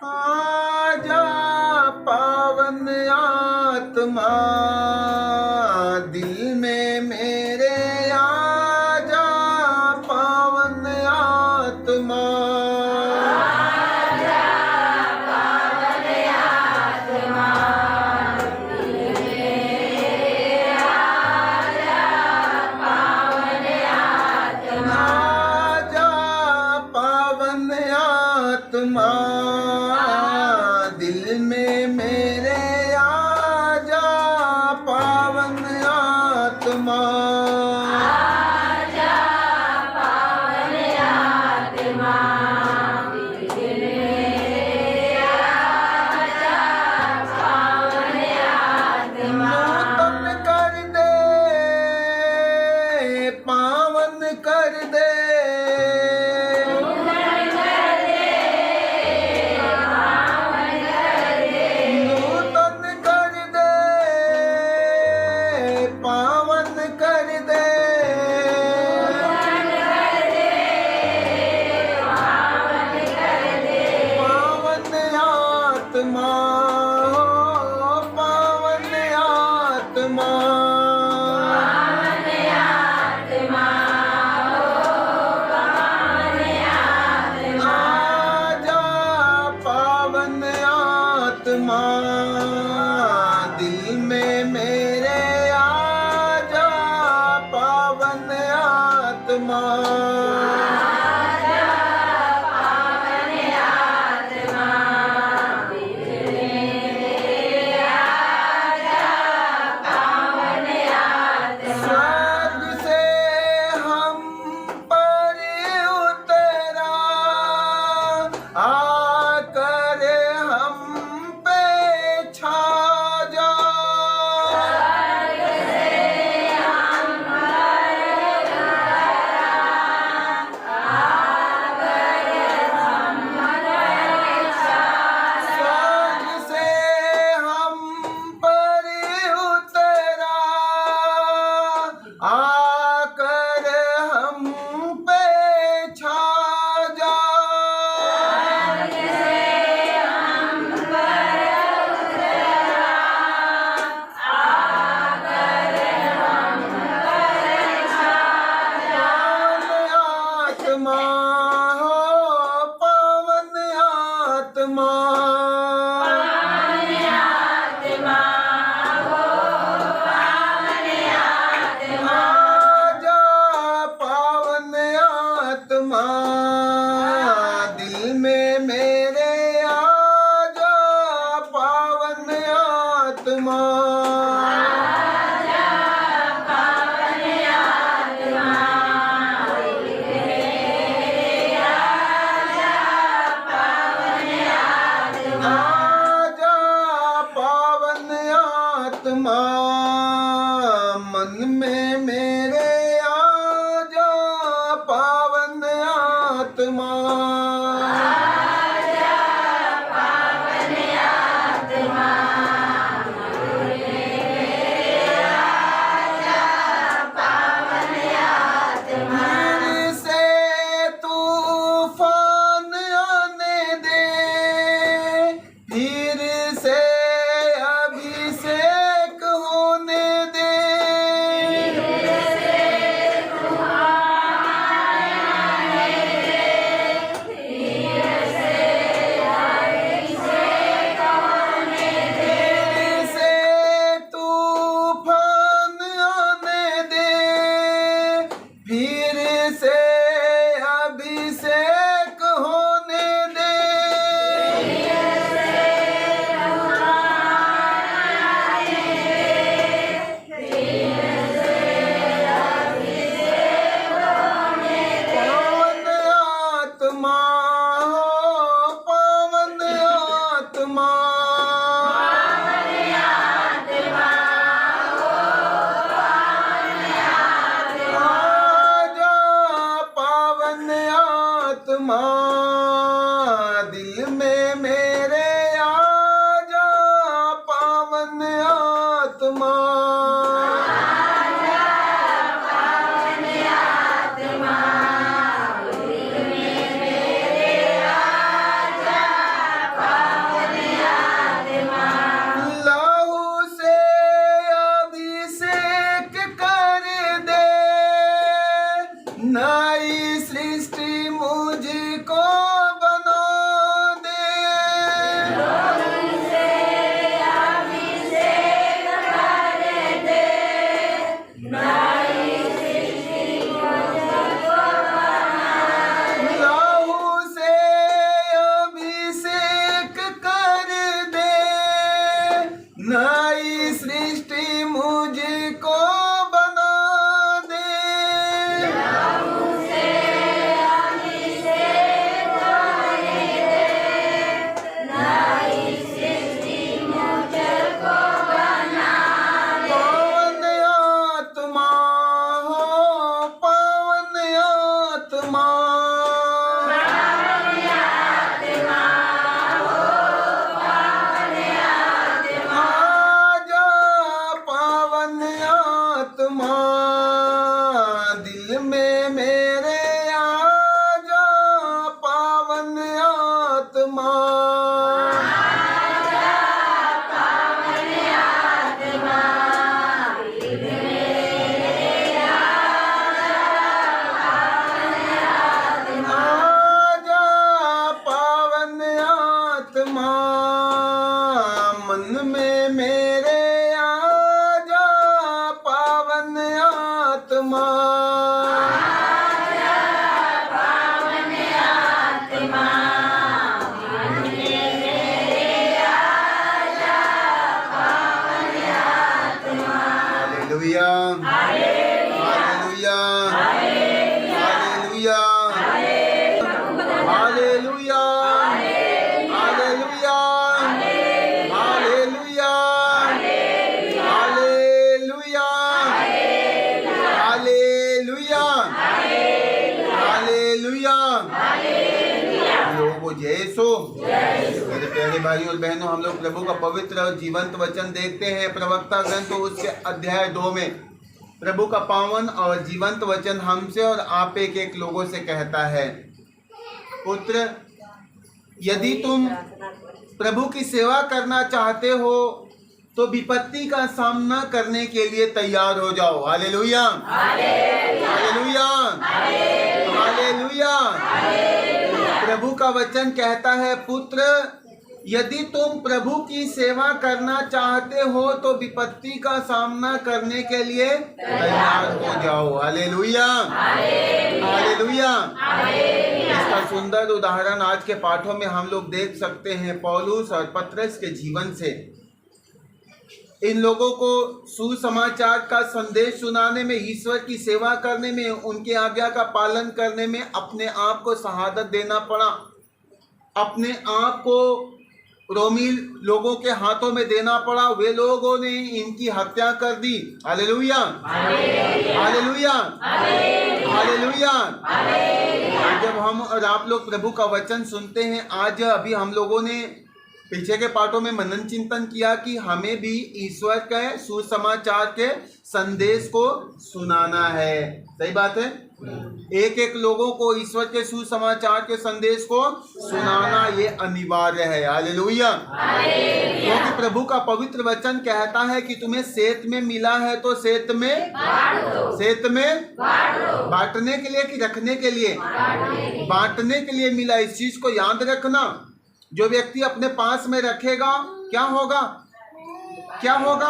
आजा पावन आत्मा दिल में मेरे, आजा पावन आत्मा। आत्मा दिल में मेरे, आजा पावन आत्मा। आजा पावन आत्मा दिल में, आजा पावन आत्मा। नूतन कर दे, पावन कर दे, पावन कर दे, पावन आत्मा, पावन आत्मा। आजा पावन आत्मा दिल में मेरे, आजा पावन आत्मा। स्वर्ग से हम पर उतरा, आकर हम पे छा जा। स्वर्ग से हम पर उतरा, आकर हम पे छा जा। आत्मा हो पावन आत्मा, आजा पावन आत्मा दिल में मेरे, आजा पावन आत्मा। आजा पावन आत्मा मन में मेरे, आजा पावन आत्मा। फिर से तूफान आने दे, फिर से अभिषेक होने दे, फिर से तूफान आने दे, फिर से अभिषेक होने दे। पावन आत्मा हो पावन आत्मा, आजा पावन आत्मा दिल में मेरे, आजा पावन आत्मा। आजा आत्मा मन में मेरे आजा पावन आत्मा hallelujah hallelujah hallelujah hallelujah hallelujah hallelujah hallelujah hallelujah hallelujah लोगों जय सो। मेरे प्यारे भाई और बहनों, हम लोग प्रभु का पवित्र और जीवंत वचन देखते हैं प्रवक्ता ग्रंथ उसके अध्याय 2 में। प्रभु का पावन और जीवंत वचन हमसे और आप एक एक लोगों से कहता है, पुत्र, यदि तुम प्रभु की सेवा करना चाहते हो तो विपत्ति का सामना करने के लिए तैयार हो जाओ। Hallelujah hallelujah hallelujah. प्रभु का वचन कहता है, पुत्र, यदि तुम प्रभु की सेवा करना चाहते हो तो विपत्ति का सामना करने के लिए तैयार हो जाओ। Hallelujah hallelujah. इसका सुंदर उदाहरण आज के पाठों में हम लोग देख सकते हैं पौलुस और पतरस के जीवन से। इन लोगों को सुसमाचार का संदेश सुनाने में, ईश्वर की सेवा करने में, उनके आज्ञा का पालन करने में अपने आप को शहादत देना पड़ा। अपने आप को रोमी लोगों के हाथों में देना पड़ा। वे लोगों ने इनकी हत्या कर दी। Hallelujah hallelujah hallelujah. जब हम और आप लोग प्रभु का वचन सुनते हैं, आज अभी हम लोगों ने पीछे के पाठों में मनन चिंतन किया कि हमें भी ईश्वर के सुसमाचार के संदेश को सुनाना है। सही बात है। एक एक लोगों को ईश्वर के सुसमाचार के संदेश को सुनाना ये अनिवार्य है। हालेलुया। क्योंकि प्रभु का पवित्र वचन कहता है कि तुम्हें सेत में मिला है तो सेत में बांटने के लिए कि रखने के लिए? बांटने के लिए मिला। इस चीज को याद रखना। जो व्यक्ति अपने पास में रखेगा, क्या होगा? क्या होगा?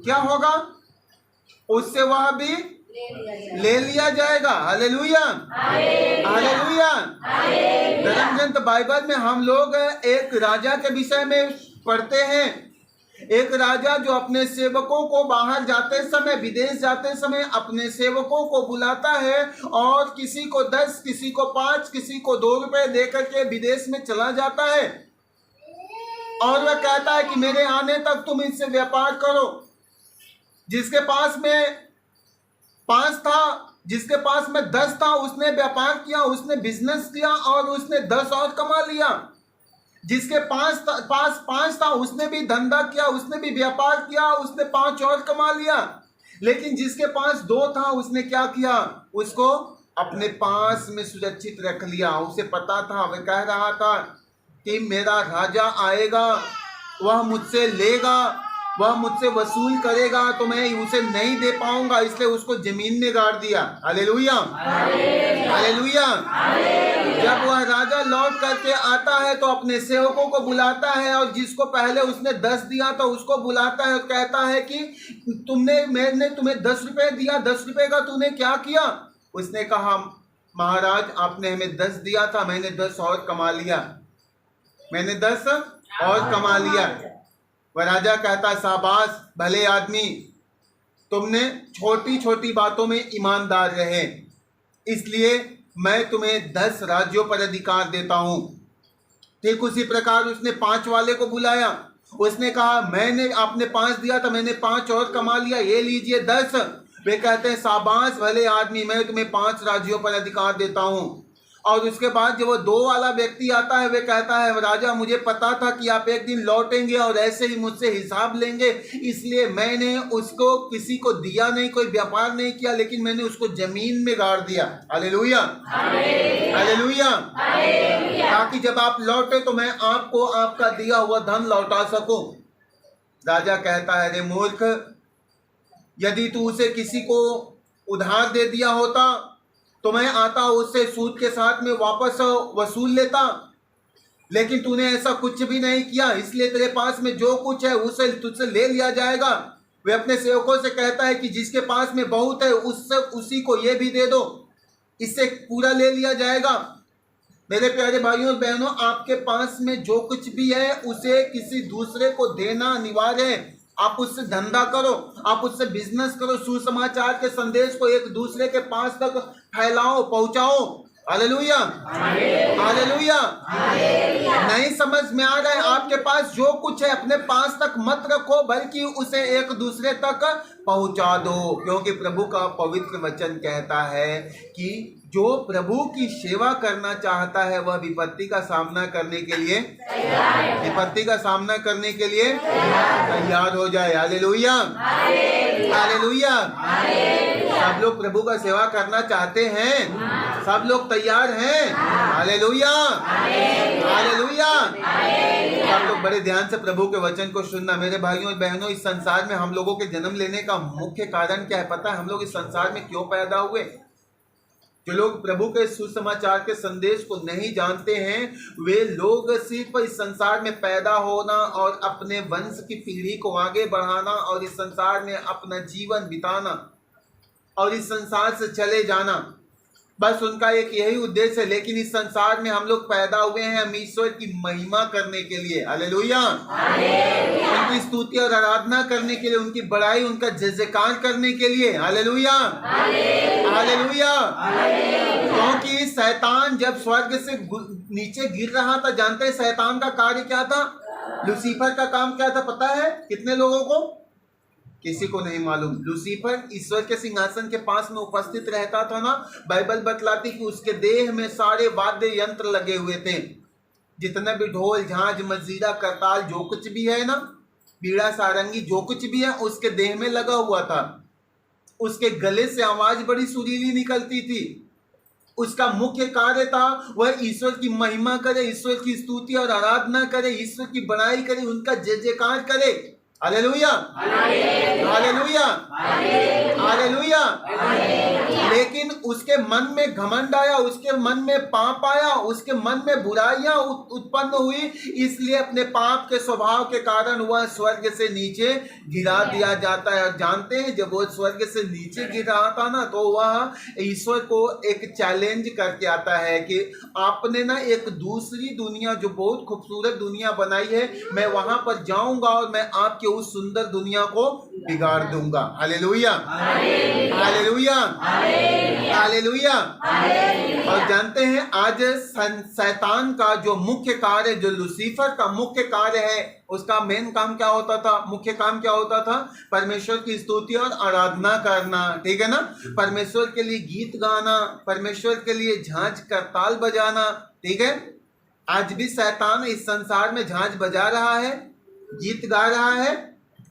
क्या होगा? उससे वह भी ले लिया जाएगा। Hallelujah hallelujah. धर्म ग्रंथ बाइबल में हम लोग एक राजा के विषय में पढ़ते हैं। एक राजा जो अपने सेवकों को बाहर जाते समय, विदेश जाते समय अपने सेवकों को बुलाता है और किसी को 10, किसी को 5, किसी को 2 रुपए देकर के विदेश में चला जाता है और वह कहता है कि मेरे आने तक तुम इससे व्यापार करो। जिसके पास में 5 था, जिसके पास में 10 था, उसने व्यापार किया, उसने बिजनेस किया और उसने 10 और कमा लिया। जिसके पास 5 था, उसने भी धंधा किया, उसने भी व्यापार किया, उसने 5 और कमा लिया। लेकिन जिसके पास 2 था, उसने क्या किया? उसको अपने पास में सुरक्षित रख लिया। उसे पता था, वह कह रहा था कि मेरा राजा आएगा, वह मुझसे लेगा, वह मुझसे वसूल करेगा तो मैं उसे नहीं दे पाऊंगा, इसलिए उसको जमीन में गाड़ दिया। Hallelujah hallelujah. जब वह राजा लौट करके आता है तो अपने सेवकों को बुलाता है और जिसको पहले उसने 10 दिया तो उसको बुलाता है और कहता है कि मैंने तुम्हें 10 रुपए दिया, 10 रुपए का तूने क्या किया? उसने कहा, महाराज आपने हमें 10 दिया था, मैंने 10 और कमा लिया, मैंने 10 और कमा लिया। वह राजा कहता, शाबाश भले आदमी, तुमने छोटी छोटी बातों में ईमानदार रहे, इसलिए मैं तुम्हें 10 राज्यों पर अधिकार देता हूँ। ठीक उसी प्रकार उसने 5 वाले को बुलाया। उसने कहा, मैंने आपने 5 दिया था, मैंने 5 और कमा लिया, ये लीजिए 10। वे कहते हैं, शाबाश भले आदमी, मैं तुम्हें 5 राज्यों पर अधिकार देता हूँ। और उसके बाद जब वो 2 वाला व्यक्ति आता है, वे कहता है, राजा मुझे पता था कि आप एक दिन लौटेंगे और ऐसे ही मुझसे हिसाब लेंगे, इसलिए मैंने उसको किसी को दिया नहीं, कोई व्यापार नहीं किया, लेकिन मैंने उसको जमीन में गाड़ दिया। Hallelujah hallelujah. ताकि जब आप लौटे तो मैं आपको आपका दिया हुआ धन लौटा सकूं। राजा कहता है, अरे मूर्ख, यदि तू उसे किसी को उधार दे दिया होता तो मैं आता उससे सूद के साथ में वापस वसूल लेता। लेकिन तूने ऐसा कुछ भी नहीं किया, इसलिए तेरे पास में जो कुछ है उसे तुझसे ले लिया जाएगा। वे अपने सेवकों से कहता है कि जिसके पास में बहुत है उससे उसी को ये भी दे दो, इससे पूरा ले लिया जाएगा। मेरे प्यारे भाइयों और बहनों, आपके पास में जो कुछ भी है उसे किसी दूसरे को देना अनिवार्य है। आप उससे धंधा करो, आप उससे बिजनेस करो, सुसमाचार के संदेश को एक दूसरे के पास तक फैलाओ, पहुंचाओ। Hallelujah, hallelujah. नहीं समझ में आ रहा है, आपके पास जो कुछ है अपने पास तक मत रखो, बल्कि उसे एक दूसरे तक पहुंचा दो, क्योंकि प्रभु का पवित्र वचन कहता है कि जो प्रभु की सेवा करना चाहता है वह विपत्ति का सामना करने के लिए तैयार हो जाए। Hallelujah, hallelujah. सब लोग प्रभु का सेवा करना चाहते हैं, सब लोग तैयार हैं। Hallelujah, hallelujah. सब लोग बड़े ध्यान से प्रभु के वचन को सुनना। मेरे भाइयों और बहनों, इस संसार में हम लोगों के जन्म लेने का मुख्य कारण क्या है पता है? हम लोग इस संसार में क्यों पैदा हुए? जो लोग प्रभु के सुसमाचार के संदेश को नहीं जानते हैं, वे लोग सिर्फ इस संसार में पैदा होना और अपने वंश की पीढ़ी को आगे बढ़ाना और इस संसार में अपना जीवन बिताना और इस संसार से चले जाना, बस उनका एक यही उद्देश्य है। लेकिन इस संसार में हम लोग पैदा हुए हैं हम ईश्वर की महिमा करने के लिए। हालेलुया, उनकी स्तुति और आराधना करने के लिए, उनकी बड़ाई, उनका जयजयकार करने के लिए। Hallelujah, hallelujah. क्योंकि शैतान जब स्वर्ग से नीचे गिर रहा था, जानते हैं शैतान का कार्य क्या था? लूसीफर का काम क्या था पता है कितने लोगों को? किसी को नहीं मालूम। लूसीफर ईश्वर के सिंहासन के पास में उपस्थित रहता था ना। बाइबल बतलाती कि उसके देह में सारे वाद्य यंत्र लगे हुए थे, जितने भी ढोल, झांझ, मजीरा, करताल, जो कुछ भी है ना, बीड़ा, सारंगी, जो कुछ भी है उसके देह में लगा हुआ था। उसके गले से आवाज बड़ी सुरीली निकलती थी। उसका मुख्य कार्य था वह ईश्वर की महिमा करे, ईश्वर की स्तुति और आराधना करे, ईश्वर की बड़ाई करे, उनका जय जयकार करे। Hallelujah, hallelujah, hallelujah. लेकिन उसके मन में घमंड आया, उसके मन में पाप आया, उसके मन में बुराइयां उत्पन्न हुई, इसलिए अपने पाप के स्वभाव के कारण वह स्वर्ग से नीचे गिरा दिया जाता है। और जानते हैं जब वो स्वर्ग से नीचे गिर रहा था ना, तो वह ईश्वर को एक चैलेंज करके आता है कि आपने ना एक दूसरी दुनिया, जो बहुत खूबसूरत दुनिया बनाई है, मैं वहां पर जाऊंगा और मैं आपके उस सुंदर दुनिया को बिगाड़ दूंगा। Hallelujah, hallelujah, hallelujah. और जानते हैं आज शैतान का जो मुख्य कार्य, जो लूसीफर का मुख्य कार्य है, उसका मेन काम क्या होता था? मुख्य काम क्या होता था? परमेश्वर की स्तुति और आराधना करना। ठीक है ना? परमेश्वर के लिए गीत गाना, परमेश्वर के लिए झांझ करताल बजाना। ठीक है, आज भी शैतान इस संसार में झांझ बजा रहा है, गीत गा रहा है।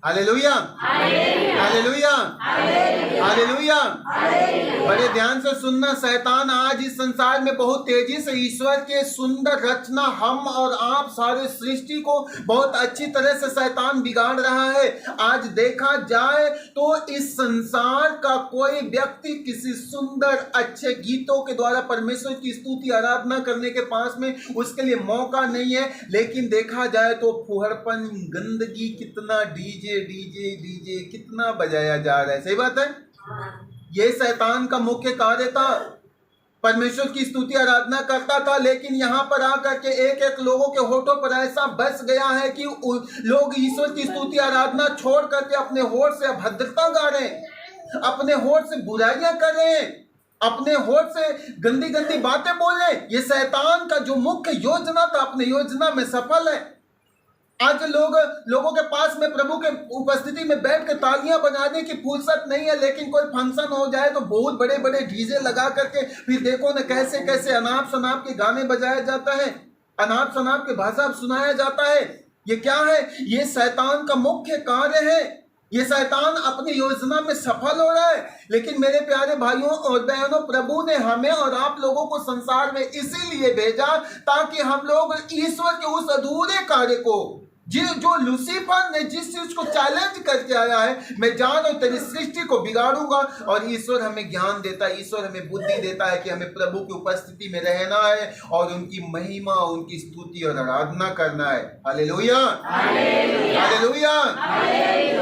Hallelujah, hallelujah, hallelujah. बड़े ध्यान से सुनना, शैतान आज इस संसार में बहुत तेजी से ईश्वर के सुंदर रचना, हम और आप सारे सृष्टि को बहुत अच्छी तरह से शैतान बिगाड़ रहा है। आज देखा जाए तो इस संसार का कोई व्यक्ति किसी सुंदर अच्छे गीतों के द्वारा परमेश्वर की स्तुति आराधना करने के पास में उसके लिए मौका नहीं है। लेकिन देखा जाए तो फुहड़पन, गंदगी, कितना डीजे डीजे डीजे कितना बजाया जा रहा है। सही बात है, ये शैतान का मुख्य कार्य था। परमेश्वर की स्तुति आराधना करता था, लेकिन यहाँ पर आकर के एक एक लोगों के होठों पर ऐसा बस गया है कि लोग ईश्वर की स्तुति आराधना छोड़ करके अपने होठ से अभद्रता गा रहे हैं, अपने होठ से बुराइयां कर रहे हैं, अपने होठ से गंदी गंदी बातें बोल रहे हैं। ये शैतान का जो मुख्य योजना था, अपनी योजना में सफल है। आज लोगों के पास में प्रभु के उपस्थिति में बैठ के तालियां बजाने की फुर्सत नहीं है, लेकिन कोई फंक्शन हो जाए तो बहुत बड़े बड़े डीजे लगा करके फिर देखो न कैसे कैसे अनाप शनाप के गाने बजाया जाता है, अनाप शनाप के भाषा सुनाया जाता है। ये क्या है? ये शैतान का मुख्य कार्य है। ये शैतान अपनी योजना में सफल हो रहा है। लेकिन मेरे प्यारे भाइयों और बहनों, प्रभु ने हमें और आप लोगों को संसार में इसीलिए भेजा ताकि हम लोग ईश्वर के उस अधूरे कार्य को, जो लूसीफर ने जिस चीज को चैलेंज करके आया है, मैं जानो तेरी सृष्टि को बिगाड़ूंगा, और ईश्वर हमें ज्ञान देता है, ईश्वर हमें बुद्धि देता है कि हमें प्रभु की उपस्थिति में रहना है और उनकी महिमा, उनकी स्तुति और आराधना करना है। Hallelujah, hallelujah,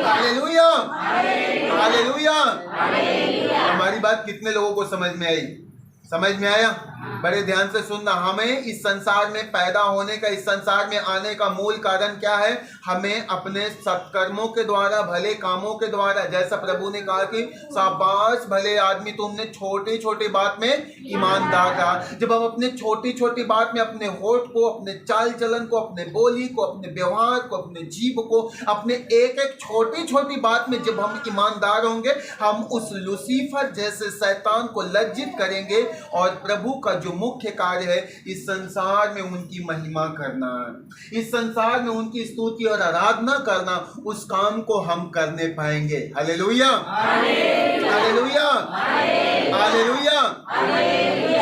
hallelujah, hallelujah. हमारी बात कितने लोगों को समझ में आई? समझ में आया? बड़े ध्यान से सुनना। हमें इस संसार में पैदा होने का, इस संसार में आने का मूल कारण क्या है? हमें अपने सत्कर्मों के द्वारा, भले कामों के द्वारा, जैसा प्रभु ने कहा कि शाबाश भले आदमी, तुमने छोटी छोटी बात में ईमानदार रहा। जब हम अपने छोटी छोटी बात में अपने होठ को, अपने चाल चलन को, अपने बोली को, अपने व्यवहार को, अपने जीव को, अपने एक एक छोटी छोटी बात में जब हम ईमानदार होंगे, हम उस लूसीफर जैसे शैतान को लज्जित करेंगे और प्रभु का जो मुख्य कार्य है इस संसार में उनकी महिमा करना, इस संसार में उनकी स्तुति और आराधना करना, उस काम को हम करने पाएंगे। Hallelujah, hallelujah, hallelujah.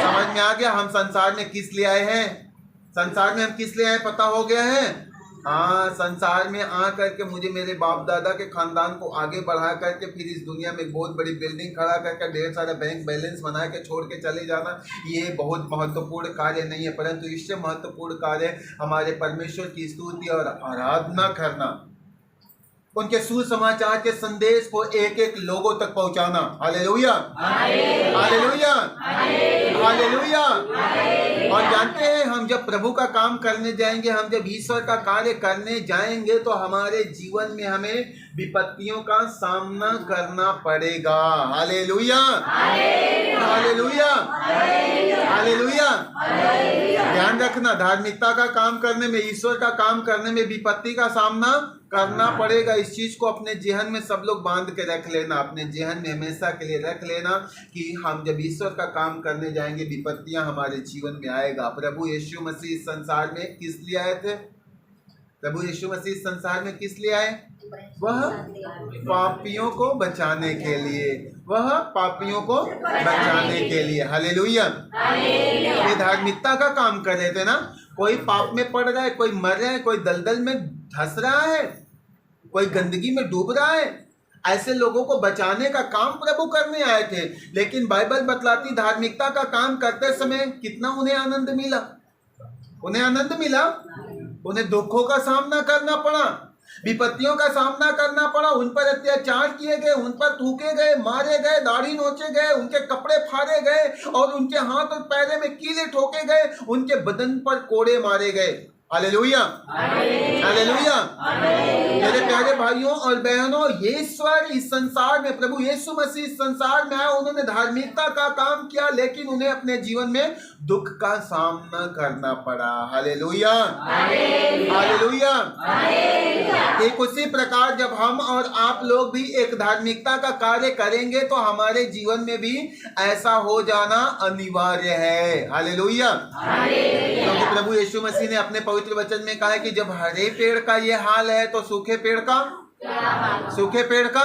समझ में आ गया हम संसार में किस लिए आए हैं? संसार में हम किस लिए आए पता हो गया है? हाँ, संसार में आ करके मुझे मेरे बाप दादा के खानदान को आगे बढ़ा करके फिर इस दुनिया में बहुत बड़ी बिल्डिंग खड़ा करके ढेर सारा बैंक बैलेंस बना के छोड़ के चले जाना, ये बहुत महत्वपूर्ण कार्य नहीं है, परंतु इससे महत्वपूर्ण कार्य हमारे परमेश्वर की स्तुति और आराधना करना, उनके सुसमाचार के संदेश को एक एक लोगों तक पहुंचाना। Hallelujah, hallelujah, hallelujah. और जानते हैं, हम जब प्रभु का काम करने जाएंगे, हम जब ईश्वर का कार्य करने जाएंगे, तो हमारे जीवन में हमें विपत्तियों का सामना करना पड़ेगा। Hallelujah, hallelujah, hallelujah. ध्यान रखना, धार्मिकता का काम करने में, ईश्वर का काम करने में विपत्ति का सामना करना पड़ेगा। इस चीज को अपने जेहन में सब लोग बांध के रख लेना, अपने जेहन में हमेशा के लिए रख लेना कि हम जब ईश्वर का काम करने जाएंगे, विपत्तियां हमारे जीवन में आएगा। प्रभु यीशु मसीह इस संसार में किस लिए आए थे? प्रभु यीशु मसीह इस संसार में किस लिए आए? वह पापियों को बचाने के लिए, वह पापियों को बचाने के लिए। हालेलुया। ये धार्मिकता का काम कर रहे थे ना। कोई पाप में पड़ रहा है, कोई मर रहा है, कोई दलदल में धंस रहा है, कोई गंदगी में डूब रहा है, ऐसे लोगों को बचाने का काम प्रभु करने आए थे। लेकिन बाइबल बतलाती, धार्मिकता का काम करते समय कितना उन्हें आनंद मिला? उन्हें आनंद मिला? उन्हें दुखों का सामना करना पड़ा, विपत्तियों का सामना करना पड़ा, उन पर अत्याचार किए गए, उन पर थूके गए, मारे गए, दाढ़ी नोचे गए, उनके कपड़े फाड़े गए और उनके हाथ और पैरों में कीले ठोके गए, उनके बदन पर कोड़े मारे गए। Hallelujah, hallelujah. मेरे प्यारे भाइयों और बहनों, ईश्वर इस संसार में, प्रभु यीशु मसीह इस संसार में आए, उन्होंने धार्मिकता का काम किया, लेकिन उन्हें अपने जीवन में दुख का सामना करना पड़ा। Hallelujah, hallelujah. एक उसी प्रकार जब हम और आप लोग भी एक धार्मिकता का कार्य करेंगे, तो हमारे जीवन में भी ऐसा हो जाना अनिवार्य है। हालेलुया। क्योंकि प्रभु यीशु मसीह ने अपने पवित्र वचन में कहा है कि जब हरे पेड़ का ये हाल है, तो सूखे पेड़ का, सूखे पेड़ का।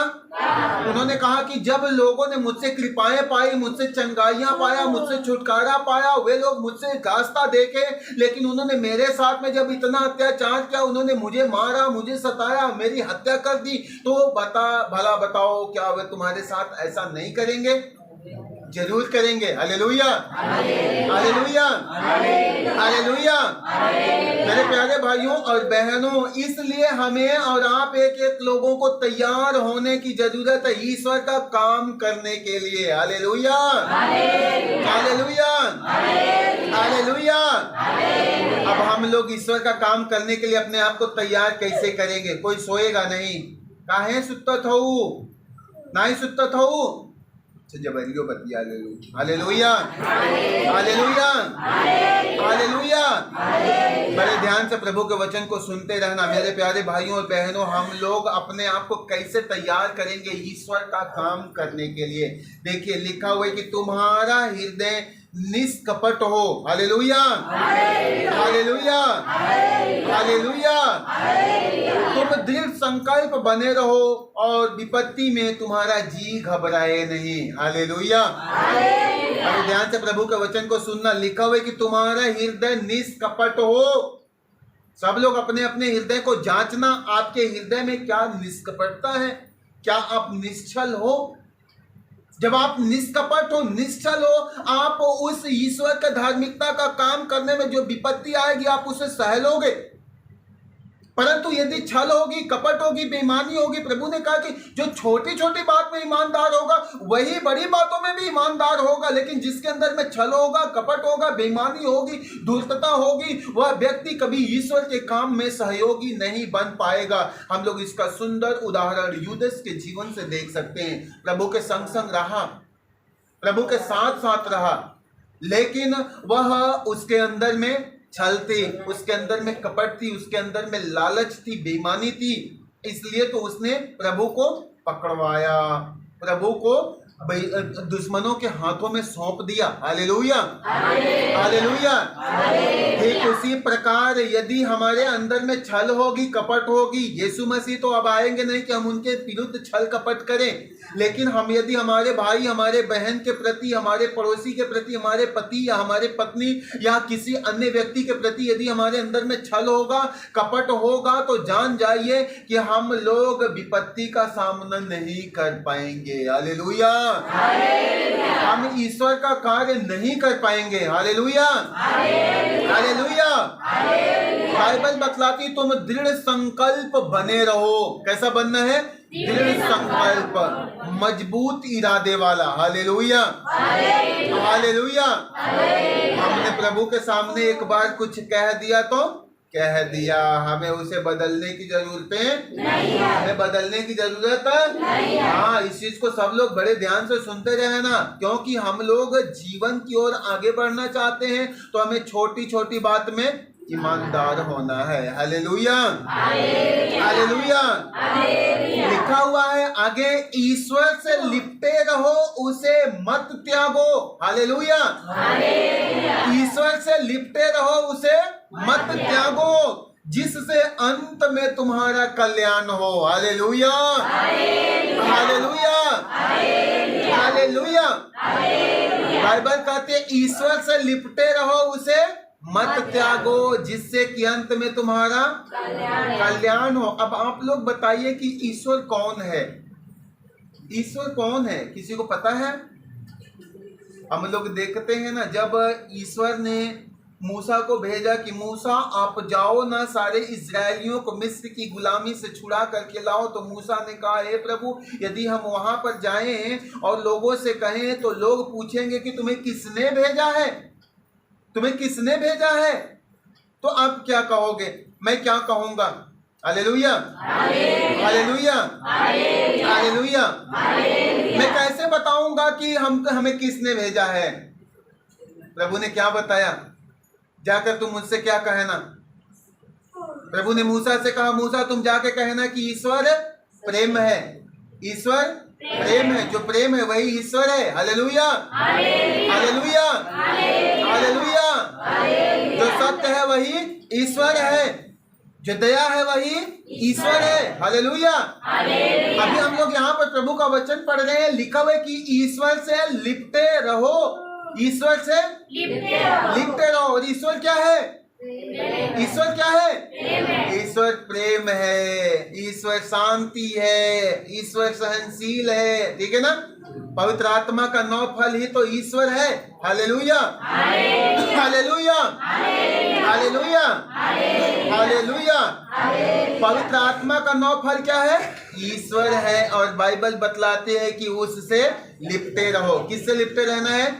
उन्होंने कहा कि जब लोगों ने मुझसे कृपाएं पाई, मुझसे चंगाइयां पाया, मुझसे छुटकारा पाया, वे लोग मुझसे रास्ता देखे, लेकिन उन्होंने मेरे साथ में जब इतना अत्याचार किया, उन्होंने मुझे मारा, मुझे सताया, मेरी हत्या कर दी, तो भला बताओ, क्या वे तुम्हारे साथ ऐसा नहीं करेंगे? जरूर करेंगे। Hallelujah, hallelujah, hallelujah. मेरे प्यारे भाइयों और बहनों, इसलिए हमें और आप एक एक लोगों को तैयार होने की जरूरत है ईश्वर का काम करने के लिए। Hallelujah, hallelujah, hallelujah. अब हम लोग ईश्वर का काम करने के लिए अपने आप को तैयार कैसे करेंगे? कोई सोएगा नहीं। काहे सुत्ता थो? नहीं सुत्ता थो? जबरियो बतिया ले लो। Hallelujah, hallelujah, hallelujah. बड़े ध्यान से प्रभु के वचन को सुनते रहना। मेरे प्यारे भाइयों और बहनों, हम लोग अपने आप को कैसे तैयार करेंगे ईश्वर का काम करने के लिए? देखिए, लिखा हुआ है कि तुम्हारा हृदय निष्कपट हो। Hallelujah, hallelujah, hallelujah. तुम दृढ़ संकल्प बने रहो और विपत्ति में तुम्हारा जी घबराए नहीं। हालेलुया। अरे ध्यान से प्रभु के वचन को सुनना। लिखा हुआ है कि तुम्हारा हृदय निष्कपट हो। सब लोग अपने अपने हृदय को जांचना, आपके हृदय में क्या निष्कपटता है, क्या आप निश्चल हो। जब आप निष्कपट हो, निश्चल हो, आप उस ईश्वर के धार्मिकता का काम करने में जो विपत्ति आएगी आप उसे सह लोगे। परंतु यदि छल होगी, कपट होगी, बेईमानी होगी, प्रभु ने कहा कि जो छोटी छोटी बात में ईमानदार होगा वही बड़ी बातों में भी ईमानदार होगा। लेकिन जिसके अंदर में छल होगा, कपट होगा, बेईमानी होगी, धूर्तता होगी, वह व्यक्ति कभी ईश्वर के काम में सहयोगी नहीं बन पाएगा। हम लोग इसका सुंदर उदाहरण यूदस के जीवन से देख सकते हैं। प्रभु के संग संग रहा, प्रभु के साथ साथ रहा, लेकिन वह उसके अंदर में छल थी, उसके अंदर में कपट थी, उसके अंदर में लालच थी, बेईमानी थी। इसलिए तो उसने प्रभु को पकड़वाया, प्रभु को दुश्मनों के हाथों में सौंप दिया। Hallelujah, hallelujah. ठीक उसी प्रकार यदि हमारे अंदर में छल होगी, कपट होगी, यीशु मसीह तो अब आएंगे नहीं कि हम उनके विरुद्ध छल कपट करें, लेकिन हम यदि हमारे भाई, हमारे बहन के प्रति, हमारे पड़ोसी के प्रति, हमारे पति या हमारे पत्नी या किसी अन्य व्यक्ति के प्रति यदि हमारे अंदर में छल होगा, कपट होगा, तो जान जाइए कि हम लोग विपत्ति का सामना नहीं कर पाएंगे। हालेलुया, हम ईश्वर का कार्य नहीं कर पाएंगे। Hallelujah, hallelujah. बाइबल बतलाती तुम दृढ़ संकल्प बने रहो। कैसा बनना है? दृढ़ संकल्प, मजबूत इरादे वाला। Hallelujah, hallelujah. हमने प्रभु के सामने एक बार कुछ कह दिया तो कह दिया, हमें उसे बदलने की जरूरत नहीं है, हमें बदलने की जरूरत नहीं है। हाँ, इस चीज को सब लोग बड़े ध्यान से सुनते रहे ना, क्योंकि हम लोग जीवन की ओर आगे बढ़ना चाहते हैं तो हमें छोटी छोटी बात में ईमानदार होना है। Hallelujah, hallelujah. लिखा हुआ है आगे, ईश्वर से लिपटे रहो, उसे मत त्यागो। हालेलुया, ईश्वर से लिपटे रहो, उसे मत त्यागो, जिससे अंत में तुम्हारा कल्याण हो। Hallelujah, hallelujah, hallelujah. बाइबल कहते हैं ईश्वर से लिपटे रहो, उसे मत त्यागो, जिससे कि अंत में तुम्हारा कल्याण हो। अब आप लोग बताइए कि ईश्वर कौन है? ईश्वर कौन है? किसी को पता है? हम लोग देखते हैं ना, जब ईश्वर ने मूसा को भेजा कि मूसा आप जाओ ना, सारे इजरायलियों को मिस्र की गुलामी से छुड़ा करके लाओ, तो मूसा ने कहा, हे प्रभु, यदि हम वहां पर जाएं और लोगों से कहें तो लोग पूछेंगे कि तुम्हें किसने भेजा है, तुम्हें किसने भेजा है? तो आप क्या कहोगे? मैं क्या कहूंगा? Hallelujah, hallelujah, hallelujah. मैं कैसे बताऊंगा कि हमें किसने भेजा है? प्रभु ने क्या बताया? जाकर तुम मुझसे क्या कहना? प्रभु ने मूसा से कहा, मूसा तुम जाके कहना कि ईश्वर प्रेम है, ईश्वर प्रेम है, जो प्रेम है वही ईश्वर है। Hallelujah, hallelujah, hallelujah. जो सत्य है वही ईश्वर है, जो दया है वही ईश्वर है। हालेलुया। अभी हम लोग यहाँ पर प्रभु का वचन पढ़ रहे हैं, लिखा हुआ है कि ईश्वर से लिपटे रहो, ईश्वर से लिपटे रहो। और ईश्वर क्या है? ईश्वर क्या है? ईश्वर प्रेम है, ईश्वर शांति है, ईश्वर सहनशील है। ठीक है ना? पवित्र आत्मा का 9 फल ही तो ईश्वर है। Hallelujah, hallelujah, hallelujah, hallelujah. पवित्र आत्मा का 9 फल क्या है? ईश्वर है। और बाइबल बतलाते हैं कि उससे लिपटे रहो। किससे लिपटे रहना है?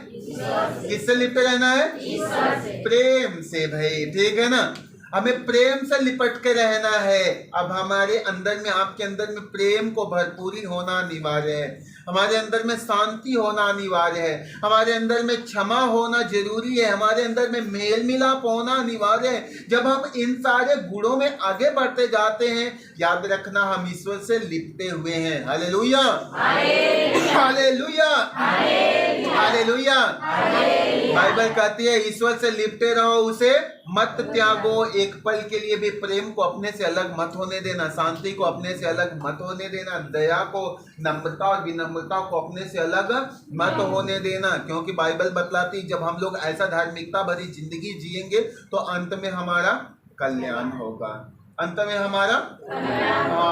किससे लिपटे रहना है? प्रेम से भाई। ठीक है ना? हमें प्रेम से लिपट के रहना है। अब हमारे अंदर में, आपके अंदर में प्रेम को भरपूरी होना अनिवार्य है, हमारे अंदर में शांति होना अनिवार्य है, हमारे अंदर में क्षमा होना जरूरी है, हमारे अंदर में मेल मिलाप होना अनिवार्य है। जब हम इन सारे गुणों में आगे बढ़ते जाते हैं, याद रखना हम ईश्वर से लिपटे हुए हैं। Hallelujah, hallelujah, hallelujah. बाइबल कहती है ईश्वर से लिपटे रहो, उसे मत त्यागो। एक पल के लिए भी प्रेम को अपने से अलग मत होने देना, शांति को अपने से अलग मत होने देना, दया को, नम्रता और विनम्रता को अपने से अलग मत होने देना। क्योंकि बाइबल बतलाती जब हम लोग ऐसा धार्मिकता भरी जिंदगी जिएंगे तो अंत में हमारा कल्याण होगा। अंत में हमारा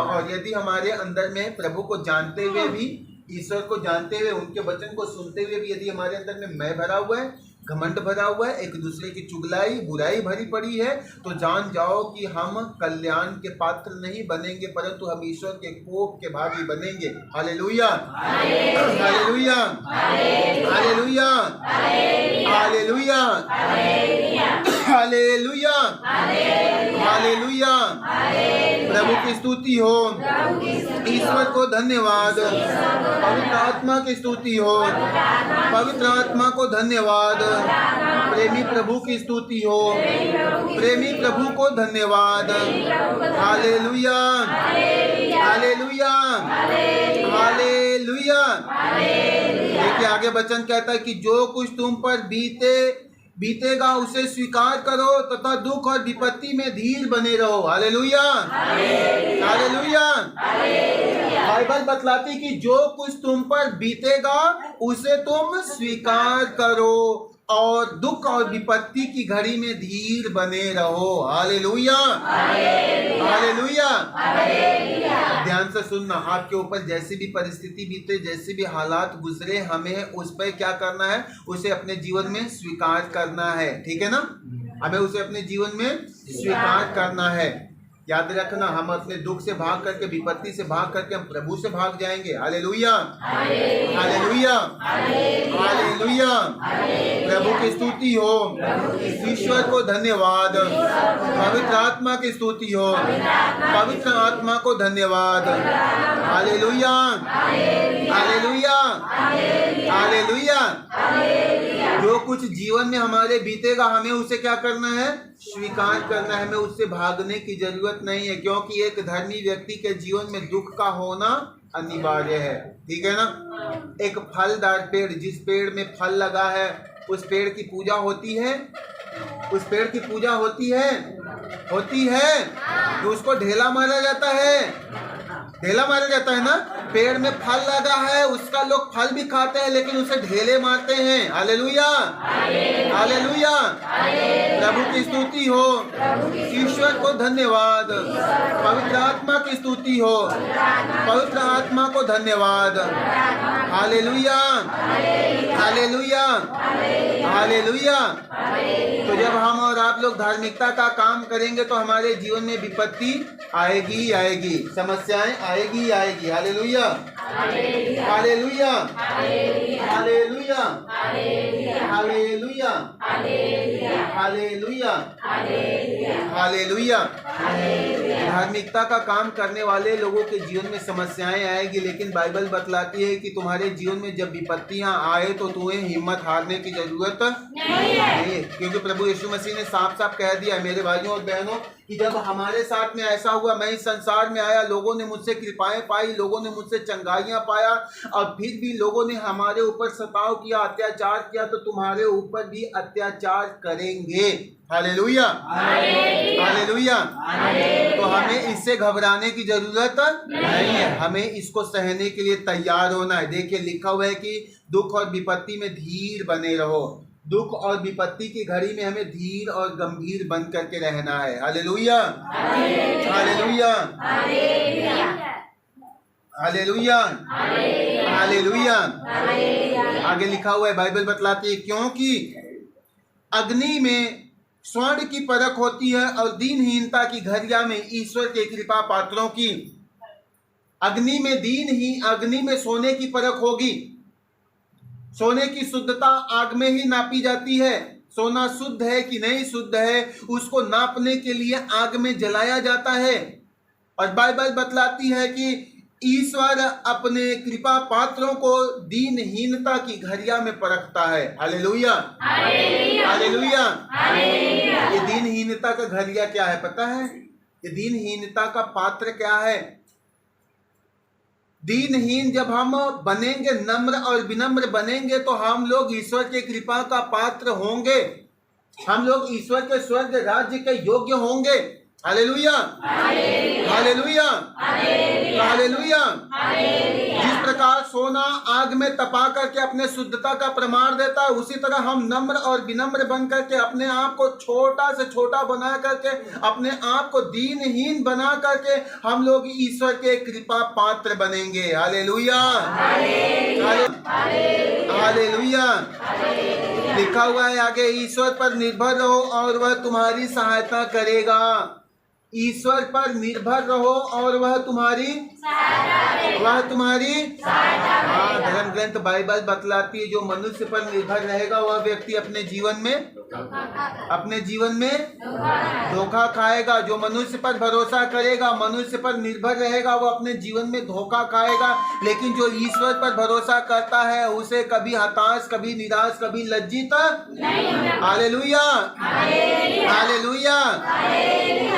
और यदि हमारे अंदर में प्रभु को जानते हुए भी, ईश्वर को जानते हुए, उनके वचन को सुनते हुए भी यदि हमारे अंदर में मैं भरा हुआ है, घमंड भरा हुआ है, एक दूसरे की चुगलाई बुराई भरी पड़ी है, तो जान जाओ कि हम कल्याण के पात्र नहीं बनेंगे, परंतु हम ईश्वर के कोप के भागी बनेंगे। Hallelujah, hallelujah, hallelujah, hallelujah, hallelujah, hallelujah. प्रभु की स्तुति हो, ईश्वर को धन्यवाद, पवित्र आत्मा की स्तुति हो, पवित्र आत्मा को धन्यवाद, प्रेमी प्रभु की स्तुति हो, प्रेमी प्रभु को धन्यवाद। Hallelujah, hallelujah, hallelujah. देखिए आगे वचन कहता है कि जो कुछ तुम पर बीतेगा उसे स्वीकार करो तथा दुख और विपत्ति में धीर बने रहो। Hallelujah, hallelujah. बाइबल बतलाती कि जो कुछ तुम पर बीतेगा उसे तुम स्वीकार करो और दुख और विपत्ति की घड़ी में धीर बने रहो। Hallelujah, hallelujah. ध्यान से सुनना, आपके ऊपर जैसी भी परिस्थिति बीते, जैसे भी हालात गुजरे, हमें उस पर क्या करना है, उसे अपने जीवन में स्वीकार करना है। ठीक है ना, हमें उसे अपने जीवन में स्वीकार करना है। याद रखना, हम अपने दुख से भाग करके, विपत्ति से भाग करके हम प्रभु से भाग जाएंगे। Hallelujah, hallelujah, hallelujah. प्रभु की स्तुति हो, ईश्वर को धन्यवाद, पवित्र आत्मा की स्तुति हो, पवित्र आत्मा को धन्यवाद। Hallelujah, hallelujah, hallelujah. जो कुछ जीवन में हमारे बीतेगा, हमें उसे क्या करना है, स्वीकार करना है। हमें उससे भागने की जरूरत नहीं है, क्योंकि एक धर्मी व्यक्ति के जीवन में दुख का होना अनिवार्य है। ठीक है ना। एक फलदार पेड़, जिस पेड़ में फल लगा है, उस पेड़ की पूजा होती है, उस पेड़ की पूजा होती है, होती है। तो उसको ढेला मारा जाता है, ढेला मारा जाता है ना। पेड़ में फल लगा है, उसका लोग फल भी खाते हैं, लेकिन उसे ढेले मारते हैं। Hallelujah, hallelujah. प्रभु की स्तुति हो, ईश्वर को धन्यवाद, पवित्र आत्मा की स्तुति हो, पवित्र आत्मा को धन्यवाद। Hallelujah, hallelujah, hallelujah. तो जब हम और आप लोग धार्मिकता का काम करेंगे तो हमारे जीवन में विपत्ति आएगी, आएगी, समस्याएं आएगी, आएगी। Hallelujah, hallelujah, hallelujah, hallelujah, hallelujah, hallelujah. धार्मिकता का काम करने वाले लोगों के जीवन में समस्याएं आएगी, लेकिन बाइबल बतलाती है कि तुम्हारे जीवन में जब विपत्तियां आए तो तुम्हें हिम्मत हारने की जरूरत नहीं है, क्योंकि प्रभु यीशु मसीह ने साफ साफ कह दिया, मेरे भाइयों और बहनों, कि जब हमारे साथ में ऐसा हुआ, मैं इस संसार में आया, लोगों ने मुझसे कृपाएं पाई, लोगों ने मुझसे चंगाइयां पाया, और फिर भी लोगों ने हमारे ऊपर सताव किया, अत्याचार किया, तो तुम्हारे ऊपर भी अत्याचार करेंगे। Hallelujah, hallelujah. तो हमें इससे घबराने की जरूरत नहीं है, हमें इसको सहने के लिए तैयार होना है। देखिए लिखा हुआ है कि दुख और विपत्ति में धीर बने रहो। दुख और विपत्ति की घड़ी में हमें धीर और गंभीर बन करके रहना है। Hallelujah, hallelujah, hallelujah, hallelujah. आगे लिखा हुआ है, बाइबल बतलाती है, क्योंकि अग्नि में स्वर्ण की परख होती है और दीनहीनता की घड़िया में ईश्वर के कृपा पात्रों की। अग्नि में अग्नि में सोने की परख होगी। सोने की शुद्धता आग में ही नापी जाती है। सोना शुद्ध है कि नहीं शुद्ध है, उसको नापने के लिए आग में जलाया जाता है। और बाइबल बतलाती है कि ईश्वर अपने कृपा पात्रों को दीनहीनता की घड़िया में परखता है। Hallelujah, hallelujah. ये दीनहीनता का घड़िया क्या है पता है? ये दीनहीनता का पात्र क्या है? दीनहीन जब हम बनेंगे, नम्र और विनम्र बनेंगे, तो हम लोग ईश्वर के कृपा का पात्र होंगे। हम लोग ईश्वर के स्वर्ग राज्य के योग्य होंगे। Hallelujah, hallelujah, hallelujah, hallelujah. जिस प्रकार सोना आग में तपा करके अपने शुद्धता का प्रमाण देता है, उसी तरह हम नम्र और विनम्र बन करके अपने आप को छोटा से छोटा बना करके, अपने आप को दीनहीन बना करके हम लोग ईश्वर के कृपा पात्र बनेंगे। Hallelujah, hallelujah. लिखा हुआ है आगे, ईश्वर पर निर्भर रहो और वह तुम्हारी सहायता करेगा। ईश्वर पर निर्भर रहो और वह तुम्हारी धर्म ग्रंथ बाइबल बतलाती है, जो मनुष्य पर निर्भर रहेगा वह व्यक्ति अपने जीवन में धोखा खाएगा। जो मनुष्य पर भरोसा करेगा, मनुष्य पर निर्भर रहेगा, वो अपने जीवन में धोखा खाएगा। लेकिन जो ईश्वर पर भरोसा करता है उसे कभी हताश, कभी निराश, कभी लज्जित। Hallelujah, hallelujah.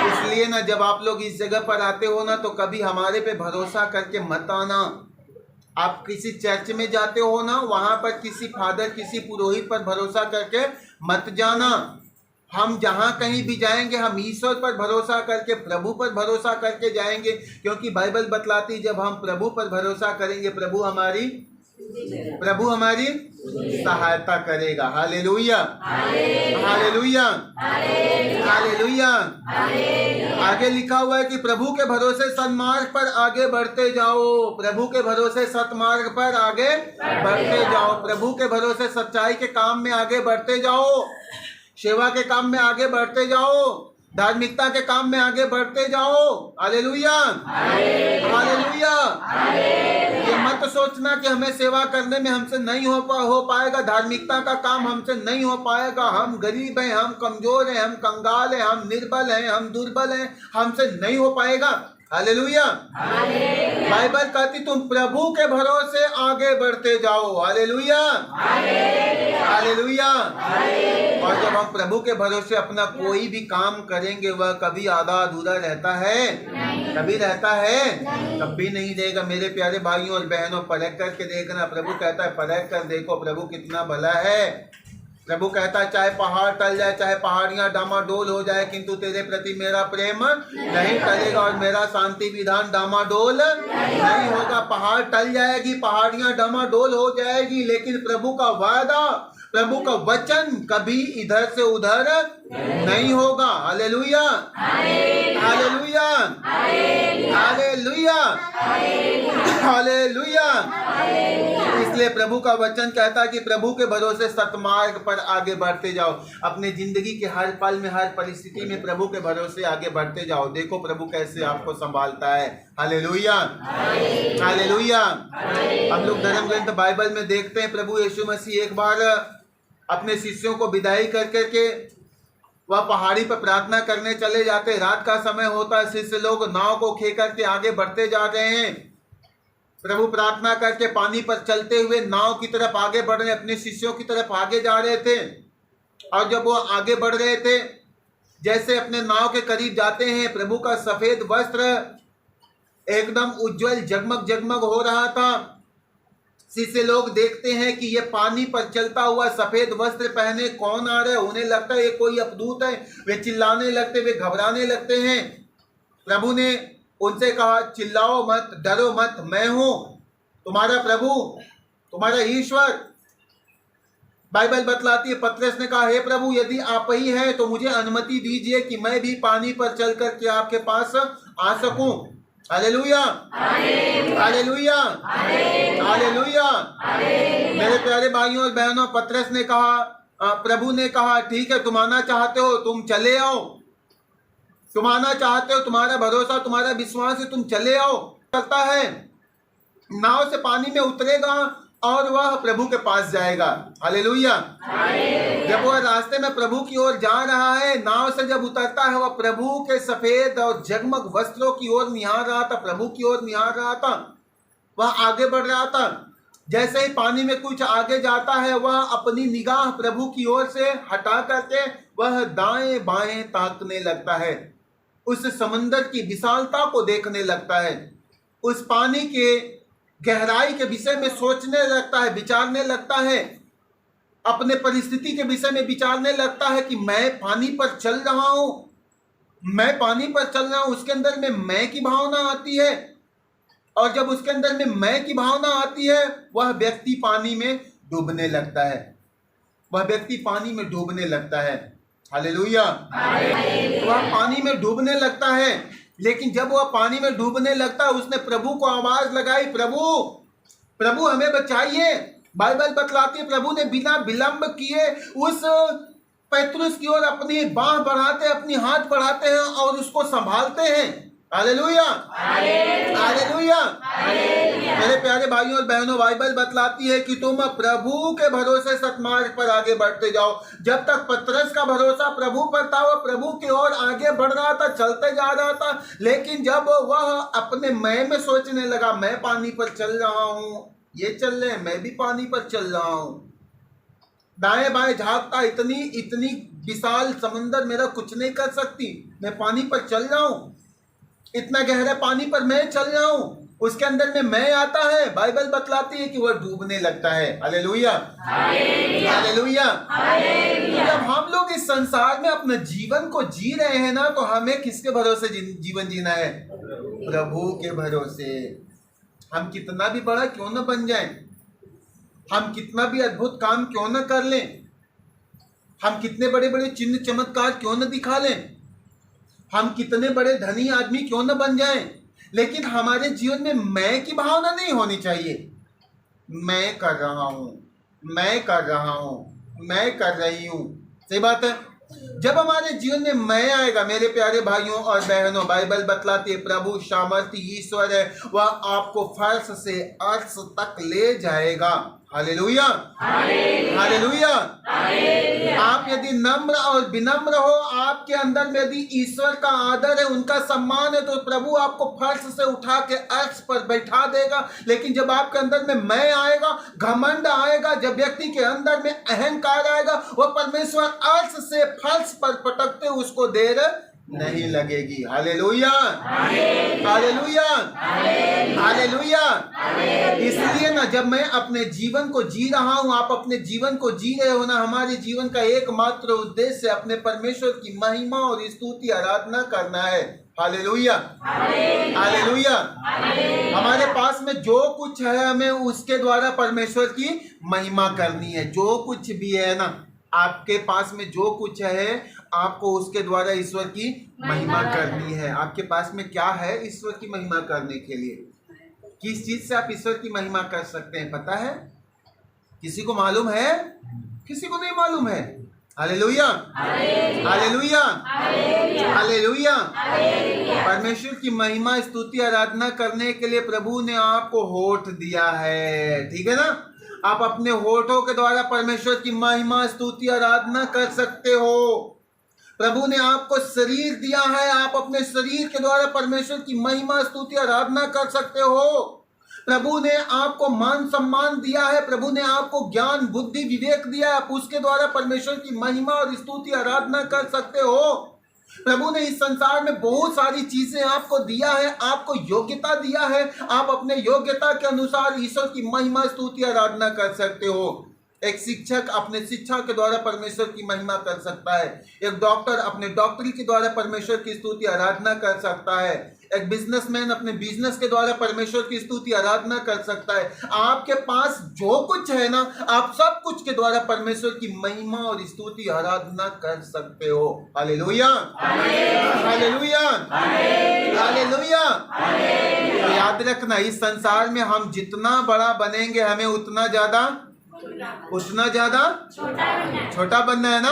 इसलिए ना, जब आप लोग इस जगह पर आते हो ना, तो कभी हमारे पे भरोसा करके मत आना। आप किसी चर्च में जाते हो ना, वहां पर किसी फादर, किसी पुरोहित पर भरोसा करके मत जाना। हम जहां कहीं भी जाएंगे, हम ईश्वर पर भरोसा करके, प्रभु पर भरोसा करके जाएंगे, क्योंकि बाइबल बतलाती, जब हम प्रभु पर भरोसा करेंगे, प्रभु हमारी सहायता करेगा। Hallelujah, hallelujah, hallelujah. आगे लिखा हुआ है कि प्रभु के भरोसे सन्मार्ग पर आगे बढ़ते जाओ। प्रभु के भरोसे सतमार्ग पर आगे बढ़ते जाओ। प्रभु के भरोसे सच्चाई के काम में आगे बढ़ते जाओ, सेवा के काम में आगे बढ़ते जाओ, धार्मिकता के काम में आगे बढ़ते जाओ। Hallelujah, hallelujah. ये मत सोचना कि हमें सेवा करने में हमसे नहीं हो पाएगा, धार्मिकता का काम हमसे नहीं हो पाएगा, हम गरीब हैं, हम कमजोर हैं, हम कंगाल हैं, हम निर्बल हैं, हम दुर्बल हैं, हमसे नहीं हो पाएगा। हालेलुया। बाइबल कहती तुम प्रभु के भरोसे आगे बढ़ते जाओ। Hallelujah, hallelujah. और जब हम प्रभु के भरोसे अपना कोई भी काम करेंगे, वह कभी आधा अधूरा रहता है? कभी रहता है? कभी नहीं रहेगा। मेरे प्यारे भाइयों और बहनों, परख करके देखना। प्रभु कहता है परख कर देखो प्रभु कितना भला है। प्रभु कहता है चाहे पहाड़ टल जाए, चाहे पहाड़ियां डामाडोल हो जाए, किंतु तेरे प्रति मेरा प्रेम नहीं टलेगा और मेरा शांति विधान डामाडोल नहीं होगा। पहाड़ टल जाएगी, पहाड़ियां डामाडोल हो जाएगी, लेकिन प्रभु का वादा, प्रभु का वचन कभी इधर से उधर नहीं होगा। Hallelujah, hallelujah, hallelujah, hallelujah. इसलिए प्रभु का वचन कहता है कि प्रभु के भरोसे सतमार्ग पर आगे बढ़ते जाओ। अपने जिंदगी के हर पल में, हर परिस्थिति में प्रभु के भरोसे आगे बढ़ते जाओ। देखो प्रभु कैसे आपको संभालता है। Hallelujah, hallelujah. हम लोग धर्म ग्रंथ बाइबल में देखते हैं, प्रभु यीशु मसीह एक बार अपने शिष्यों को विदाई कर करके वह पहाड़ी पर प्रार्थना करने चले जाते। रात का समय होता है, शिष्य लोग नाव को खे करके आगे बढ़ते जा रहे हैं। प्रभु प्रार्थना करके पानी पर चलते हुए नाव की तरफ आगे बढ़ रहे, अपने शिष्यों की तरफ आगे जा रहे थे। और जब वो आगे बढ़ रहे थे, जैसे अपने नाव के करीब जाते हैं, प्रभु का सफेद वस्त्र एकदम उज्जवल जगमग जगमग हो रहा था। शिष्य लोग देखते हैं कि ये पानी पर चलता हुआ सफेद वस्त्र पहने कौन आ रहा है। उन्हें लगता है ये कोई अपदूत है। वे चिल्लाने लगते, वे घबराने लगते हैं। प्रभु ने उनसे कहा चिल्लाओ मत, डरो मत, मैं हूं तुम्हारा प्रभु, तुम्हारा ईश्वर। बाइबल बतलाती है, पतरस ने कहा हे प्रभु, यदि आप ही हैं तो मुझे अनुमति दीजिए कि मैं भी पानी पर चल करके आपके पास आ सकूं। Hallelujah, hallelujah, hallelujah. मेरे प्यारे भाइयों और बहनों, पतरस ने कहा, प्रभु ने कहा ठीक है, तुम आना चाहते हो तुम चले आओ, तुम आना चाहते हो, तुम्हारा भरोसा, तुम्हारा विश्वास है, तुम चले आओ। करता है, नाव से पानी में उतरेगा और वह प्रभु के पास जाएगा। हालेलुया। जब वह रास्ते में प्रभु की ओर जा रहा है, नाव से जब उतरता है, वह प्रभु के सफेद और जगमग वस्त्रों की ओर निहार रहा था, प्रभु की ओर निहार रहा था। वह आगे बढ़ रहा था। जैसे ही पानी में कुछ आगे जाता है, वह अपनी निगाह प्रभु की ओर से हटा करके वह दाएं बाएं ताकने लगता है। उस समंदर की विशालता को देखने लगता है, उस पानी के गहराई के विषय में सोचने लगता है, विचारने लगता है, अपने परिस्थिति के विषय में विचारने लगता है कि मैं पानी पर चल रहा हूं, मैं पानी पर चल रहा हूं। उसके अंदर में मैं की भावना आती है। और जब उसके अंदर में मैं की भावना आती है, वह व्यक्ति पानी में डूबने लगता है, वह व्यक्ति पानी में डूबने लगता है। हालेलुया। वह पानी में डूबने लगता है। लेकिन जब वह पानी में डूबने लगता है, उसने प्रभु को आवाज लगाई, प्रभु प्रभु हमें बचाइए। बाइबल बतलाती है प्रभु ने बिना विलंब किए उस पेतरुस की ओर अपनी बाह बढ़ाते, अपनी हाथ बढ़ाते हैं और उसको संभालते हैं। Hallelujah, hallelujah. मेरे प्यारे भाइयों और बहनों, बाइबल बतलाती है कि तुम प्रभु के भरोसे सतमार्ग पर आगे बढ़ते जाओ। जब तक पतरस का भरोसा प्रभु पर था, वह प्रभु की ओर आगे बढ़ रहा था, चलते जा रहा था। लेकिन जब वह अपने मैं में सोचने लगा, मैं पानी पर चल रहा हूँ, ये चल रहे हैं, मैं भी पानी पर चल रहा हूँ, दाएं बाएं झांकता, इतनी विशाल समंदर मेरा कुछ नहीं कर सकती, मैं पानी पर चल रहा हूँ, इतना गहरा पानी पर मैं चल रहा हूँ, उसके अंदर में मैं आता है। बाइबल बतलाती है कि वह डूबने लगता है। Hallelujah, hallelujah. जब हम लोग इस संसार में अपने जीवन को जी रहे हैं ना, तो हमें किसके भरोसे जीवन जीना है? प्रभु के भरोसे। हम कितना भी बड़ा क्यों न बन जाएं, हम कितना भी अद्भुत काम क्यों न कर लें, हम कितने बड़े बड़े चिन्ह चमत्कार क्यों न दिखा लें, हम कितने बड़े धनी आदमी क्यों न बन जाएं, लेकिन हमारे जीवन में मैं की भावना नहीं होनी चाहिए। मैं कर रहा हूं, मैं कर रहा हूं, मैं कर रही हूं। सही बात है। जब हमारे जीवन में मैं आएगा, मेरे प्यारे भाइयों और बहनों, बाइबल बतलाती है प्रभु सामर्थी ईश्वर है, वह आपको फर्श से अर्श तक ले जाएगा। Hallelujah, hallelujah. आप यदि नम्र और विनम्र हो, आपके अंदर में यदि ईश्वर का आदर है, उनका सम्मान है, तो प्रभु आपको फर्श से उठा के अर्श पर बैठा देगा। लेकिन जब आपके अंदर में मैं आएगा, घमंड आएगा, जब व्यक्ति के अंदर में अहंकार आएगा, वह परमेश्वर अर्श से फर्श पर पटकते उसको देर नहीं लगेगी। Hallelujah, hallelujah, hallelujah. इसलिए ना, जब मैं अपने जीवन को जी रहा हूं, आप अपने जीवन को जी रहे हो ना, हमारे जीवन का एकमात्र उद्देश्य अपने परमेश्वर की महिमा और स्तुति आराधना करना है। Hallelujah, hallelujah. हमारे पास में जो कुछ है, हमें उसके द्वारा परमेश्वर की महिमा करनी है। जो कुछ भी है ना, आपके पास में जो कुछ है, आपको उसके द्वारा ईश्वर की महिमा करनी है। आपके पास में क्या है ईश्वर की महिमा करने के लिए? किस चीज से आप ईश्वर की महिमा कर सकते हैं, पता है? किसी को मालूम है? किसी को नहीं मालूम है। Hallelujah, hallelujah, hallelujah. परमेश्वर की महिमा स्तुति आराधना करने के लिए प्रभु ने आपको होठ दिया है, ठीक है ना? आप अपने होठों के द्वारा परमेश्वर की महिमा स्तुति आराधना कर सकते हो। प्रभु ने आपको शरीर दिया है, आप अपने शरीर के द्वारा परमेश्वर की महिमा स्तुति आराधना कर सकते हो। प्रभु ने आपको मान सम्मान दिया है, प्रभु ने आपको ज्ञान बुद्धि विवेक दिया है, आप उसके द्वारा परमेश्वर की महिमा और स्तुति आराधना कर सकते हो। प्रभु ने इस संसार में बहुत सारी चीजें आपको दिया है, आपको योग्यता दिया है, आप अपने योग्यता के अनुसार ईश्वर की महिमा स्तुति आराधना कर सकते हो। एक शिक्षक अपने शिक्षा के द्वारा परमेश्वर की महिमा कर सकता है। एक डॉक्टर अपने डॉक्टरी के द्वारा परमेश्वर की स्तुति आराधना कर सकता है। एक बिजनेसमैन अपने बिजनेस के द्वारा परमेश्वर की स्तुति आराधना कर सकता है। आपके पास जो कुछ है ना, आप सब कुछ के द्वारा परमेश्वर की महिमा और स्तुति आराधना कर सकते हो। Hallelujah, hallelujah, hallelujah. तो याद रखना, इस संसार में हम जितना बड़ा बनेंगे, हमें उतना ज्यादा छोटा बनना है ना।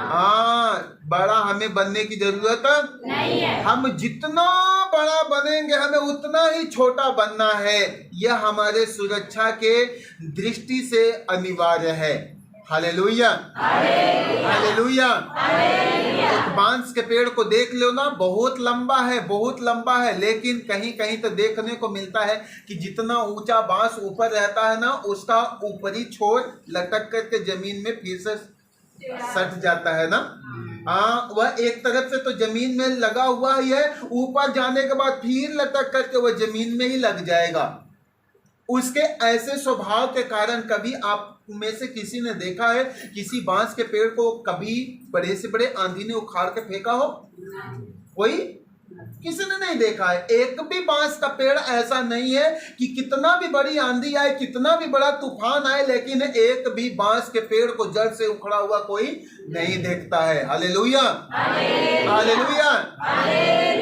हाँ, बड़ा हमें बनने की जरूरत नहीं है। हम जितना बड़ा बनेंगे, हमें उतना ही छोटा बनना है। यह हमारे सुरक्षा के दृष्टि से अनिवार्य है। Hallelujah, hallelujah. एक बांस के पेड़ को देख लो ना, बहुत लंबा है, बहुत लंबा है, लेकिन कहीं कहीं तो देखने को मिलता है कि जितना ऊंचा बांस ऊपर रहता है ना, उसका ऊपरी छोर लटक करके जमीन में फिर से सट जाता है ना। हाँ, वह एक तरफ से तो जमीन में लगा हुआ ही है, ऊपर जाने के बाद फिर लटक करके वह जमीन में ही लग जाएगा। उसके ऐसे स्वभाव के कारण कभी आप में से किसी ने देखा है किसी बांस के पेड़ को कभी बड़े से बड़े आंधी ने उखाड़ के फेंका हो? कोई किसी ने नहीं देखा है। एक भी बांस का पेड़ ऐसा नहीं है कि कितना भी बड़ी आंधी आए, कितना भी बड़ा तूफान आए, लेकिन एक भी बांस के पेड़ को जड़ से उखड़ा हुआ कोई नहीं देखता है। Hallelujah, hallelujah.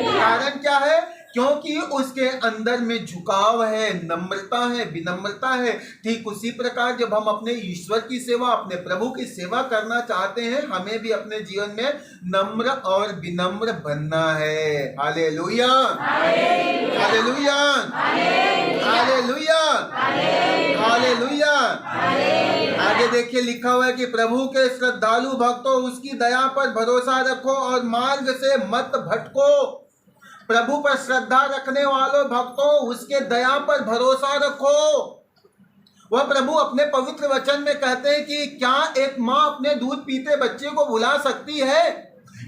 कारण क्या है? क्योंकि उसके अंदर में झुकाव है, नम्रता है, विनम्रता है। ठीक उसी प्रकार जब हम अपने ईश्वर की सेवा, अपने प्रभु की सेवा करना चाहते हैं, हमें भी अपने जीवन में नम्र और विनम्र बनना है। Hallelujah, hallelujah, hallelujah, hallelujah. आगे देखिए लिखा हुआ है कि प्रभु के श्रद्धालु भक्तों, उसकी दया पर भरोसा रखो और मार्ग से मत भटको। प्रभु पर श्रद्धा रखने वालों भक्तों, उसके दया पर भरोसा रखो। वह प्रभु अपने पवित्र वचन में कहते हैं कि क्या एक माँ अपने दूध पीते बच्चे को भुला सकती है?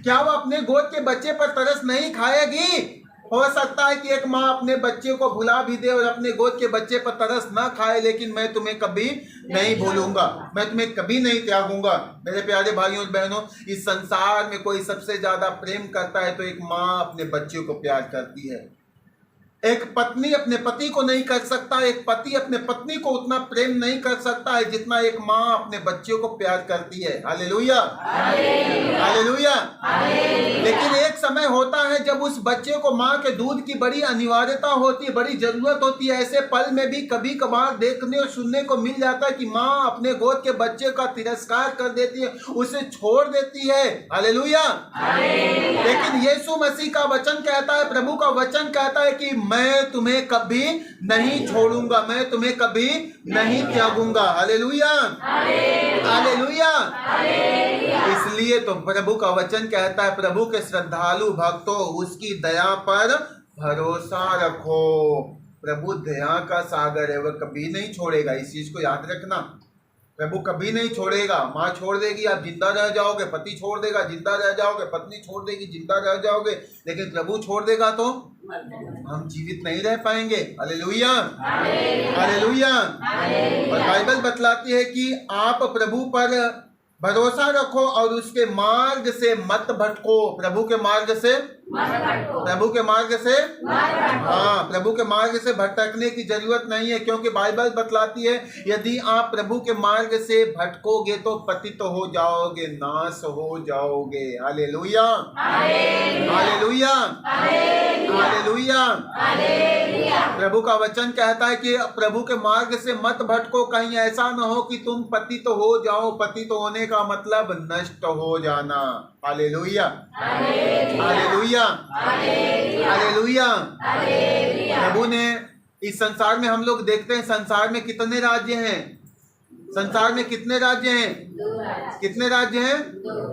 क्या वह अपने गोद के बच्चे पर तरस नहीं खाएगी? हो सकता है कि एक माँ अपने बच्चे को भुला भी दे और अपने गोद के बच्चे पर तरस ना खाए, लेकिन मैं तुम्हें कभी नहीं भूलूंगा, मैं तुम्हें कभी नहीं त्यागूंगा। मेरे प्यारे भाइयों और बहनों, इस संसार में कोई सबसे ज्यादा प्रेम करता है तो एक माँ अपने बच्चे को प्यार करती है। एक पत्नी अपने पति को नहीं कर सकता, एक पति अपने पत्नी को उतना प्रेम नहीं कर सकता है जितना एक माँ अपने बच्चों को प्यार करती है। Hallelujah, hallelujah. लेकिन एक समय होता है जब उस बच्चे को माँ के दूध की बड़ी अनिवार्यता होती है, बड़ी जरूरत होती है। ऐसे पल में भी कभी कभार देखने और सुनने को मिल जाता है कि माँ अपने गोद के बच्चे का तिरस्कार कर देती है, उसे छोड़ देती है। हालेलुया। लेकिन यीशु मसीह का वचन कहता है, प्रभु का वचन कहता है कि मैं तुम्हें कभी नहीं छोड़ूंगा, मैं तुम्हें कभी नहीं त्यागूंगा। Hallelujah, hallelujah. इसलिए तो प्रभु का वचन कहता है, प्रभु के श्रद्धालु भक्तों, उसकी दया पर भरोसा रखो। प्रभु दया का सागर है, वह कभी नहीं छोड़ेगा। इस चीज को याद रखना, प्रभु कभी नहीं छोड़ेगा। माँ छोड़ देगी, आप जिंदा रह जाओगे, पति छोड़ देगा, जिंदा रह जाओगे, पत्नी छोड़ देगी, जिंदा रह जाओगे, लेकिन प्रभु छोड़ देगा तो हम जीवित नहीं रह पाएंगे। Hallelujah, hallelujah. और बाइबल बतलाती है कि आप प्रभु पर भरोसा रखो और उसके मार्ग से मत भटको। प्रभु के मार्ग से, प्रभु के मार्ग से, हाँ, प्रभु के मार्ग से भटकने की जरूरत नहीं है, क्योंकि बाइबल बतलाती है यदि आप प्रभु के मार्ग से भटकोगे तो पतित हो जाओगे, नाश हो जाओगे। Hallelujah, hallelujah, hallelujah. प्रभु का वचन कहता है कि प्रभु के मार्ग से मत भटको, कहीं ऐसा न हो कि तुम पतित हो जाओ। पतित होने का मतलब नष्ट हो जाना। Hallelujah, hallelujah, hallelujah. प्रभु ने इस संसार में, हम लोग देखते हैं संसार में कितने राज्य हैं? संसार में कितने राज्य हैं? कितने राज्य हैं?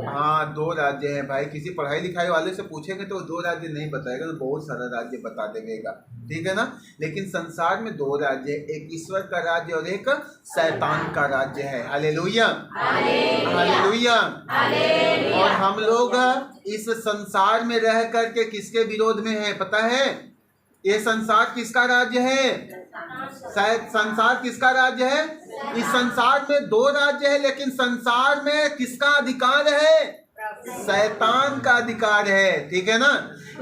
हाँ, 2 राज्य हैं भाई। किसी पढ़ाई लिखाई वाले से पूछेंगे तो 2 राज्य नहीं बताएगा, तो बहुत सारा राज्य बता देगा, ठीक है ना। लेकिन संसार में 2 राज्य है, एक ईश्वर का राज्य और एक शैतान का राज्य है। Hallelujah, hallelujah. और हम लोग इस संसार में रह करके किसके विरोध में है पता है? ये संसार किसका राज्य है? संसार किसका राज्य है? इस संसार में 2 राज्य है, लेकिन संसार में किसका अधिकार है? शैतान का अधिकार है, ठीक है ना।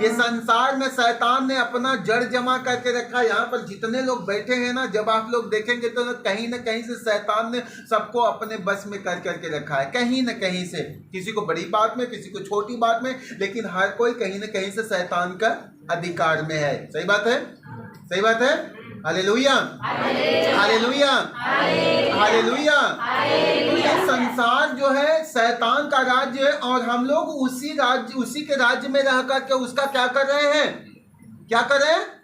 ये संसार में शैतान ने अपना जड़ जमा करके रखा। यहाँ पर जितने लोग बैठे हैं ना, जब आप लोग देखेंगे तो कहीं न कहीं से शैतान ने सबको अपने बस में कर करके रखा है, कहीं न कहीं से। किसी को बड़ी बात में, किसी को छोटी बात में, लेकिन हर कोई कहीं न कहीं से शैतान का अधिकार में है। सही बात है, सही बात है। Hallelujah, hallelujah, hallelujah. तो ये संसार जो है शैतान का राज्य है और हम लोग उसी के राज्य में रह करके उसका क्या कर रहे हैं? क्या कर रहे हैं?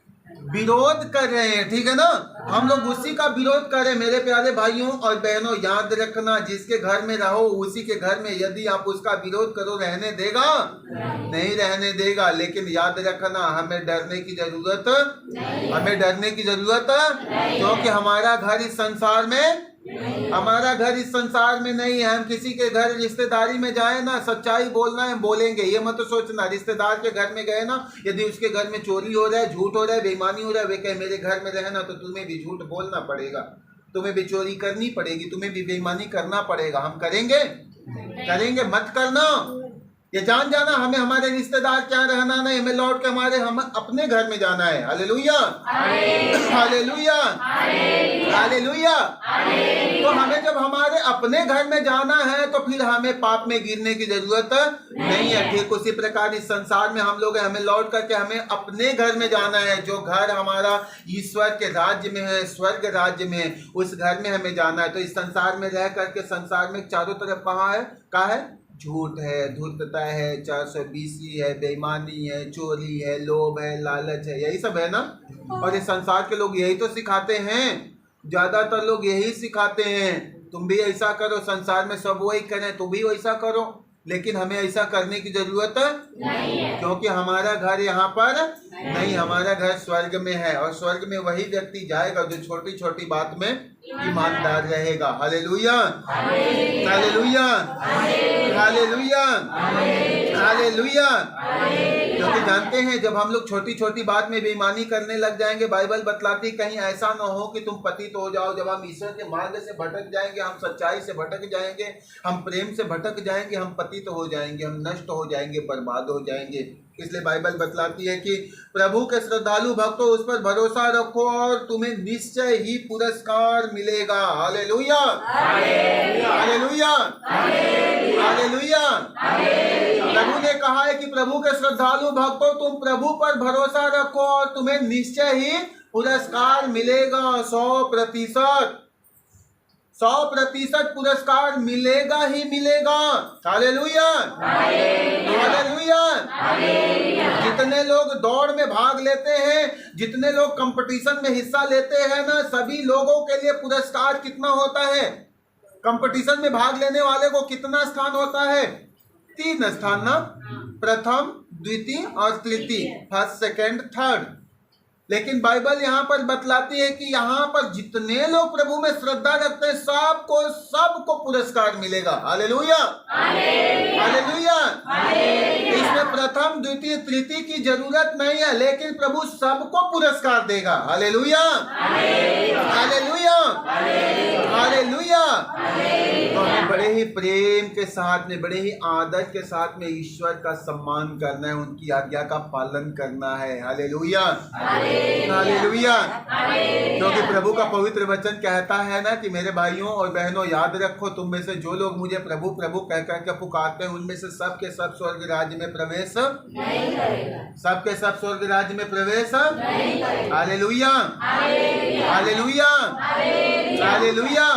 विरोध कर रहे हैं, ठीक है ना। हम लोग उसी का विरोध कर रहे हैं। मेरे प्यारे भाइयों और बहनों, याद रखना, जिसके घर में रहो उसी के घर में यदि आप उसका विरोध करो, रहने देगा? नहीं रहने देगा। लेकिन याद रखना, हमें डरने की जरूरत, हमें डरने की जरूरत, क्योंकि हमारा घर इस संसार में, हमारा घर इस संसार में नहीं है। हम किसी के घर रिश्तेदारी में जाए ना, सच्चाई बोलना है, बोलेंगे। ये मत सोचना रिश्तेदार के घर में गए ना, यदि उसके घर में चोरी हो रहा है, झूठ हो रहा है, बेईमानी हो रहा है, वे कहे मेरे घर में रहना, तो तुम्हें भी झूठ बोलना पड़ेगा, तुम्हें भी चोरी करनी पड़ेगी, तुम्हें भी बेईमानी करना पड़ेगा। हम करेंगे? करेंगे? मत करना, ये जान जाना हमें हमारे रिश्तेदार क्या रहना नहीं, हमें लौट के हम अपने घर में जाना है। Hallelujah, hallelujah, hallelujah. तो हमें जब हमारे अपने घर में जाना है तो फिर हमें पाप में गिरने की जरूरत नहीं है। ठीक उसी प्रकार इस संसार में हम लोग हमें लौट करके हमें अपने घर में जाना है, जो घर हमारा ईश्वर के राज्य में है, स्वर्ग राज्य में, उस घर में हमें जाना है। तो इस संसार में रह करके संसार में चारों तरफ कहाँ है? झूठ है, धूर्तता है, 420 है, बेईमानी है, चोरी है, लोभ है, लालच है, यही सब है ना। और इस संसार के लोग यही तो सिखाते हैं, ज्यादातर लोग यही सिखाते हैं, तुम भी ऐसा करो, संसार में सब वही करें, तुम भी वैसा करो। लेकिन हमें ऐसा करने की जरूरत नहीं है, क्योंकि हमारा घर यहाँ पर नहीं, हमारा घर स्वर्ग में है। और स्वर्ग में वही व्यक्ति जाएगा जो छोटी छोटी बात में ईमानदार रहेगा। Hallelujah, hallelujah, hallelujah, hallelujah. क्योंकि जानते हैं जब हम लोग छोटी छोटी बात में बेईमानी करने लग जाएंगे, बाइबल बतलाती कहीं ऐसा ना हो कि तुम पतित हो जाओ। जब हम ईश्वर के मार्ग से भटक जाएंगे, हम सच्चाई से भटक जाएंगे, हम प्रेम से भटक जाएंगे, हम पतित हो जाएंगे, हम नष्ट हो जाएंगे, बर्बाद हो जाएंगे। इसलिए बाइबल बतलाती है कि प्रभु के श्रद्धालु भक्तों उस पर भरोसा रखो और तुम्हें निश्चय ही पुरस्कार मिलेगा। Hallelujah, hallelujah, hallelujah. प्रभु ने कहा है कि प्रभु के श्रद्धालु भक्तों तुम प्रभु पर भरोसा रखो और तुम्हें निश्चय ही पुरस्कार मिलेगा। 100% पुरस्कार मिलेगा ही मिलेगा। Hallelujah, hallelujah. जितने लोग दौड़ में भाग लेते हैं, जितने लोग कंपटीशन में हिस्सा लेते हैं ना, सभी लोगों के लिए पुरस्कार कितना होता है? कंपटीशन में भाग लेने वाले को कितना स्थान होता है? 3 स्थान ना, प्रथम, द्वितीय और तृतीय, फर्स्ट, सेकंड, थर्ड। लेकिन बाइबल यहाँ पर बतलाती है कि यहाँ पर जितने लोग प्रभु में श्रद्धा रखते हैं सबको पुरस्कार मिलेगा। Hallelujah, hallelujah. इसमें प्रथम, द्वितीय, तृतीय की जरूरत नहीं है, लेकिन प्रभु सबको पुरस्कार देगा। Hallelujah, hallelujah, hallelujah. तो हमें बड़े ही प्रेम के साथ में, बड़े ही आदर के साथ में ईश्वर का सम्मान करना है, उनकी आज्ञा का पालन करना है। Hallelujah, hallelujah. क्योंकि प्रभु का पवित्र वचन कहता है ना कि मेरे भाइयों और बहनों याद रखो, तुम में से जो लोग मुझे प्रभु प्रभु कह करके पुकारते हैं उनमें से सबके सब स्वर्ग राज्य में प्रवेश नहीं करेगा। सबके सब स्वर्ग राज्य में प्रवेश नहीं करेगा। Hallelujah, hallelujah, hallelujah.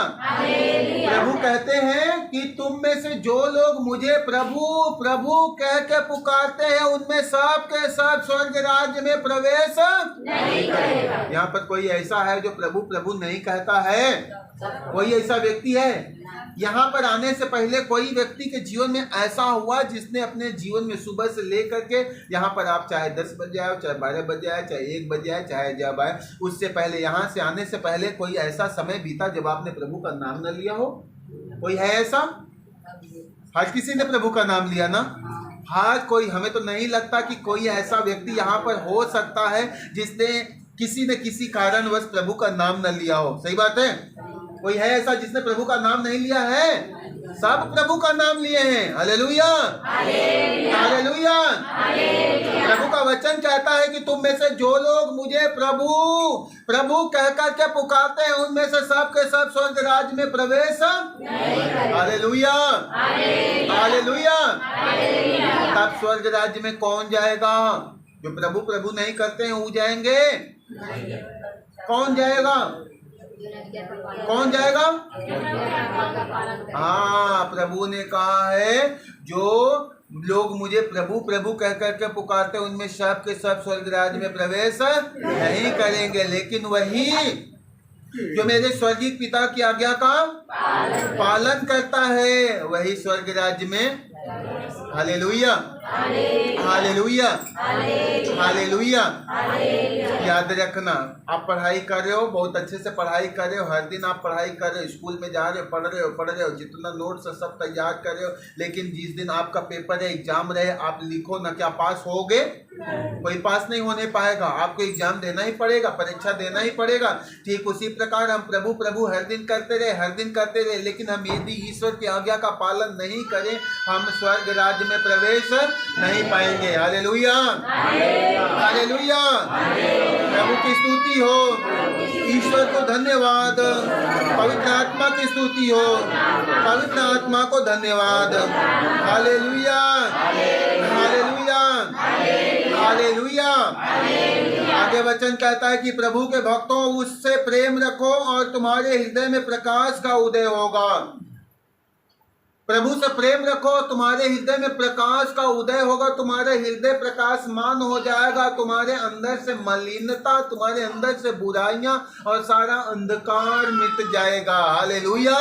प्रभु कहते हैं कि तुम में से जो लोग मुझे प्रभु प्रभु कह के पुकारते हैं उनमें सब के सब स्वर्ग राज्य में प्रवेश नहीं करेगा। यहाँ पर कोई ऐसा है जो प्रभु प्रभु नहीं कहता है? कोई ऐसा व्यक्ति है? यहाँ पर आने से पहले कोई व्यक्ति के जीवन में ऐसा हुआ जिसने अपने जीवन में सुबह से लेकर के यहाँ पर, आप चाहे 10 बजे आए, चाहे 12 बजे आए, चाहे 1 बजे आए, चाहे जब आए, उससे पहले, यहाँ से आने से पहले कोई ऐसा समय बीता जब आपने प्रभु का नाम न लिया हो? कोई है ऐसा? हर किसी ने प्रभु का नाम लिया ना? हर कोई। हमें तो नहीं लगता कि कोई ऐसा व्यक्ति यहाँ पर हो सकता है जिसने किसी न किसी कारणवश प्रभु का नाम न लिया हो। सही बात है? कोई है ऐसा जिसने प्रभु का नाम नहीं लिया है? सब प्रभु का नाम लिए हैं। Hallelujah, hallelujah. प्रभु का वचन कहता है कि तुम में से जो लोग मुझे प्रभु प्रभु कह करके पुकारते हैं उनमें से सब के सब स्वर्ग राज्य में प्रवेश। Hallelujah, hallelujah. तब स्वर्ग राज्य में कौन जाएगा? जो प्रभु प्रभु नहीं करते हैं वो जाएंगे। कौन जाएगा? कौन जाएगा? हाँ, प्रभु ने कहा है जो लोग मुझे प्रभु प्रभु कह करके पुकारते हैं उनमें सब के सब स्वर्ग राज्य में प्रवेश नहीं करेंगे, लेकिन वही जो मेरे स्वर्गीय पिता की आज्ञा का पालन करता है वही स्वर्ग राज्य में। Hallelujah, hallelujah, hallelujah. याद रखना, आप पढ़ाई कर रहे हो, बहुत अच्छे से पढ़ाई कर रहे हो, हर दिन आप पढ़ाई कर रहे हो, स्कूल में जा रहे हो, पढ़ रहे हो, जितना नोट्स है सब तैयार कर रहे हो, लेकिन जिस दिन आपका पेपर है, एग्जाम रहे, आप लिखो ना, क्या पास होगे? कोई पास नहीं होने पाएगा। आपको एग्जाम देना ही पड़ेगा, परीक्षा देना ही पड़ेगा। ठीक उसी प्रकार हम प्रभु प्रभु हर दिन करते रहे, लेकिन हम यदि ईश्वर की आज्ञा का पालन नहीं करें, हम स्वर्ग राज्य में प्रवेश नहीं पाएंगे। Hallelujah, hallelujah. प्रभु की स्तुति हो, ईश्वर को धन्यवाद, पवित्र आत्मा की स्तुति हो, पवित्र आत्मा को धन्यवाद। Hallelujah, hallelujah, hallelujah. आगे वचन कहता है कि प्रभु के भक्तों, उससे प्रेम रखो और तुम्हारे हृदय में प्रकाश का उदय होगा। प्रभु से प्रेम रखो, तुम्हारे हृदय में प्रकाश का उदय होगा, तुम्हारे हृदय प्रकाशमान हो जाएगा, तुम्हारे अंदर से मलिनता, तुम्हारे अंदर से बुराइयां और सारा अंधकार मिट जाएगा। Hallelujah,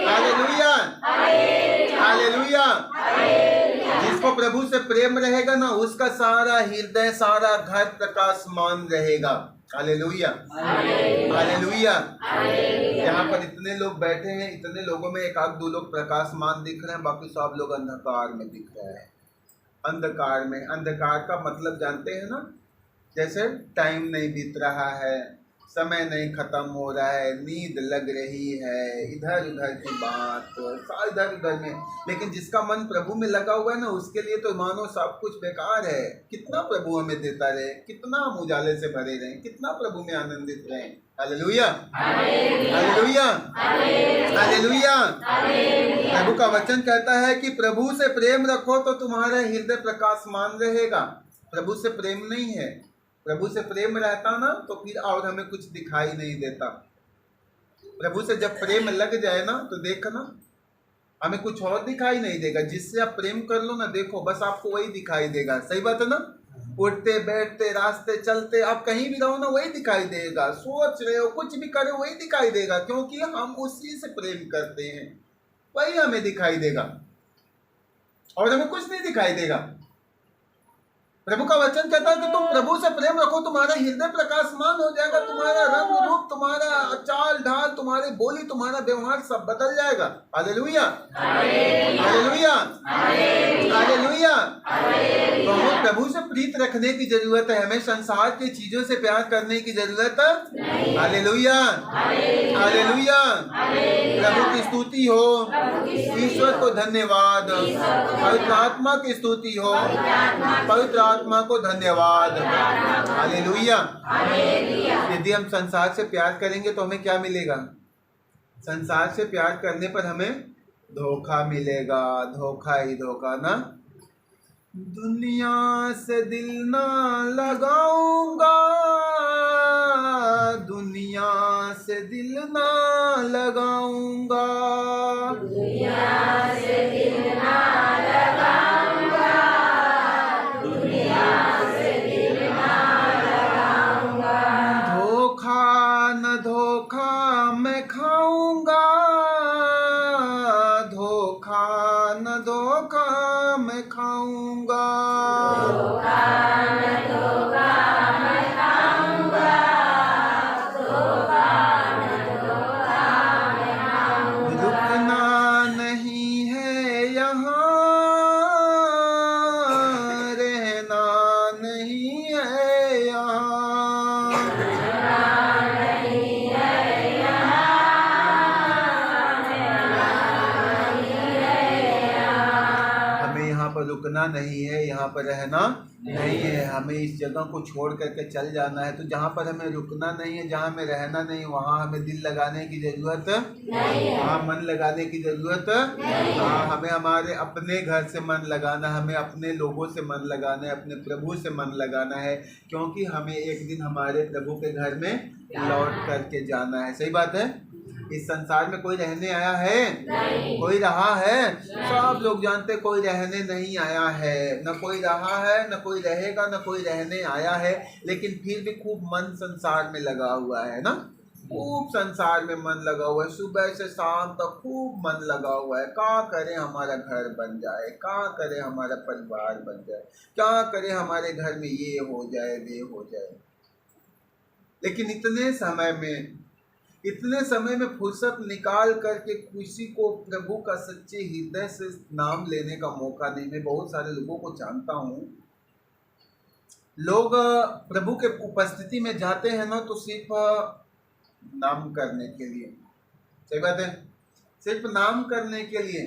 hallelujah, hallelujah. जिसको प्रभु से प्रेम रहेगा ना, उसका सारा हृदय, सारा घर प्रकाशमान रहेगा। Hallelujah, hallelujah. यहाँ पर इतने लोग बैठे हैं, इतने लोगों में एक आध दो लोग प्रकाशमान दिख रहे हैं, बाकी सब लोग अंधकार में दिख रहे हैं। अंधकार में, अंधकार का मतलब जानते हैं ना, जैसे टाइम नहीं बीत रहा है, समय नहीं खत्म हो रहा है, नींद लग रही है, इधर उधर की बात, इधर उधर में। लेकिन जिसका मन प्रभु में लगा हुआ है ना, उसके लिए तो मानो सब कुछ बेकार है। कितना प्रभु हमें देता रहे, कितना हम उजाले से भरे रहे, कितना प्रभु में आनंदित रहे। Hallelujah, hallelujah, hallelujah. प्रभु का वचन कहता है कि प्रभु से प्रेम रखो तो तुम्हारा हृदय प्रकाशमान रहेगा। प्रभु से प्रेम नहीं है, प्रभु से प्रेम रहता ना तो फिर और हमें कुछ दिखाई नहीं देता। प्रभु से जब प्रेम लग जाए ना, तो देखना हमें कुछ और दिखाई नहीं देगा। जिससे आप प्रेम कर लो ना, देखो बस आपको वही दिखाई देगा। सही बात है ना? उठते बैठते रास्ते चलते आप कहीं भी रहो ना, वही दिखाई देगा। सोच रहे हो, कुछ भी करे, वही दिखाई देगा, क्योंकि हम उसी से प्रेम करते हैं। वही हमें दिखाई देगा और हमें कुछ नहीं दिखाई देगा। प्रभु का वचन कहता है कि तुम प्रभु से प्रेम रखो, तुम्हारा हृदय प्रकाशमान हो जाएगा, तुम्हारा रंग रूप, तुम्हारा चाल ढाल, तुम्हारी बोली, तुम्हारा व्यवहार सब बदल जाएगा। Hallelujah, hallelujah, hallelujah. तो हमें प्रभु से प्रीत रखने की जरूरत है, हमें संसार की चीजों से प्यार करने की जरूरत है। Hallelujah, hallelujah. प्रभु की स्तुति हो, ईश्वर को धन्यवाद, पवित्र आत्मा की स्तुति हो, पवित्र आत्मा को धन्यवाद। हालेलुया। यदि हम संसार से प्यार करेंगे तो हमें क्या मिलेगा? संसार से प्यार करने पर हमें धोखा मिलेगा, धोखा ही धोखा ना। दुनिया से दिल ना लगाऊंगा, दुनिया से दिल ना लगाऊंगा, दुनिया से दिल ना लगाऊंगा, दुनिया से दिल ना लगाऊंगा। धोखा न धोखा मैं खाऊंगा, धोखा न धोखा मैं खाऊंगा, धोखा न धोखा मैं खाऊंगा, धोखा न धोखा मैं खाऊंगा। रुकना नहीं है यहाँ, रहना नहीं है यहाँ, रुकना नहीं है यहाँ, हमें यहाँ पर रुकना नहीं है, यहाँ पर रहना नहीं है। हमें इस जगह को छोड़ करके चल जाना है। तो जहाँ पर हमें रुकना नहीं है, जहाँ हमें रहना नहीं, वहाँ हमें दिल लगाने की जरूरत नहीं, वहाँ मन लगाने की जरूरत नहीं। हाँ, हमें हमारे अपने घर से मन लगाना, हमें अपने लोगों से मन लगाना है, अपने प्रभु से मन लगाना है, क्योंकि हमें एक दिन हमारे प्रभु के घर में लौट करके जाना है। सही बात है? इस संसार में कोई रहने आया है? नहीं। कोई रहा है? सब लोग जानते कोई रहने नहीं आया है, न कोई रहा है, न कोई रहेगा, न कोई रहने आया है। लेकिन फिर भी खूब मन संसार में लगा हुआ है ना। खूब संसार में मन लगा हुआ है, सुबह से शाम तक खूब मन लगा हुआ है। क्या करें हमारा घर बन जाए, क्या करें हमारा परिवार बन जाए, क्या करें हमारे घर में ये हो जाए वे हो जाए। लेकिन इतने समय में फुर्सत निकाल करके किसी को प्रभु का सच्चे हृदय से नाम लेने का मौका नहीं। मैं बहुत सारे लोगों को जानता हूँ, लोग प्रभु के उपस्थिति में जाते हैं ना तो सिर्फ नाम करने के लिए, सही बात है, सिर्फ नाम करने के लिए।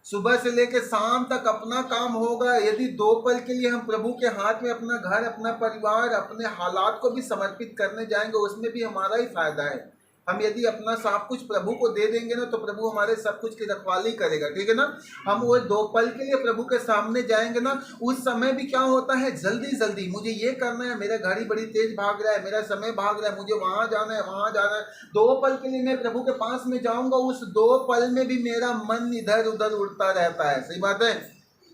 सुबह से लेकर शाम तक अपना काम होगा। यदि 2 पल के लिए हम प्रभु के हाथ में अपना घर, अपना परिवार, अपने हालात को भी समर्पित करने जाएंगे, उसमें भी हमारा ही फायदा है। हम यदि अपना सब कुछ प्रभु को दे देंगे ना तो प्रभु हमारे सब कुछ की रखवाली करेगा, ठीक है ना। हम वो 2 पल के लिए प्रभु के सामने जाएंगे ना, उस समय भी क्या होता है, जल्दी जल्दी मुझे ये करना है, मेरा गाड़ी बड़ी तेज भाग रहा है, मेरा समय भाग रहा है, मुझे वहां जाना है, वहां जाना है। 2 पल के लिए मैं प्रभु के पास में जाऊंगा, उस 2 पल में भी मेरा मन इधर उधर उड़ता रहता है, सही बात है।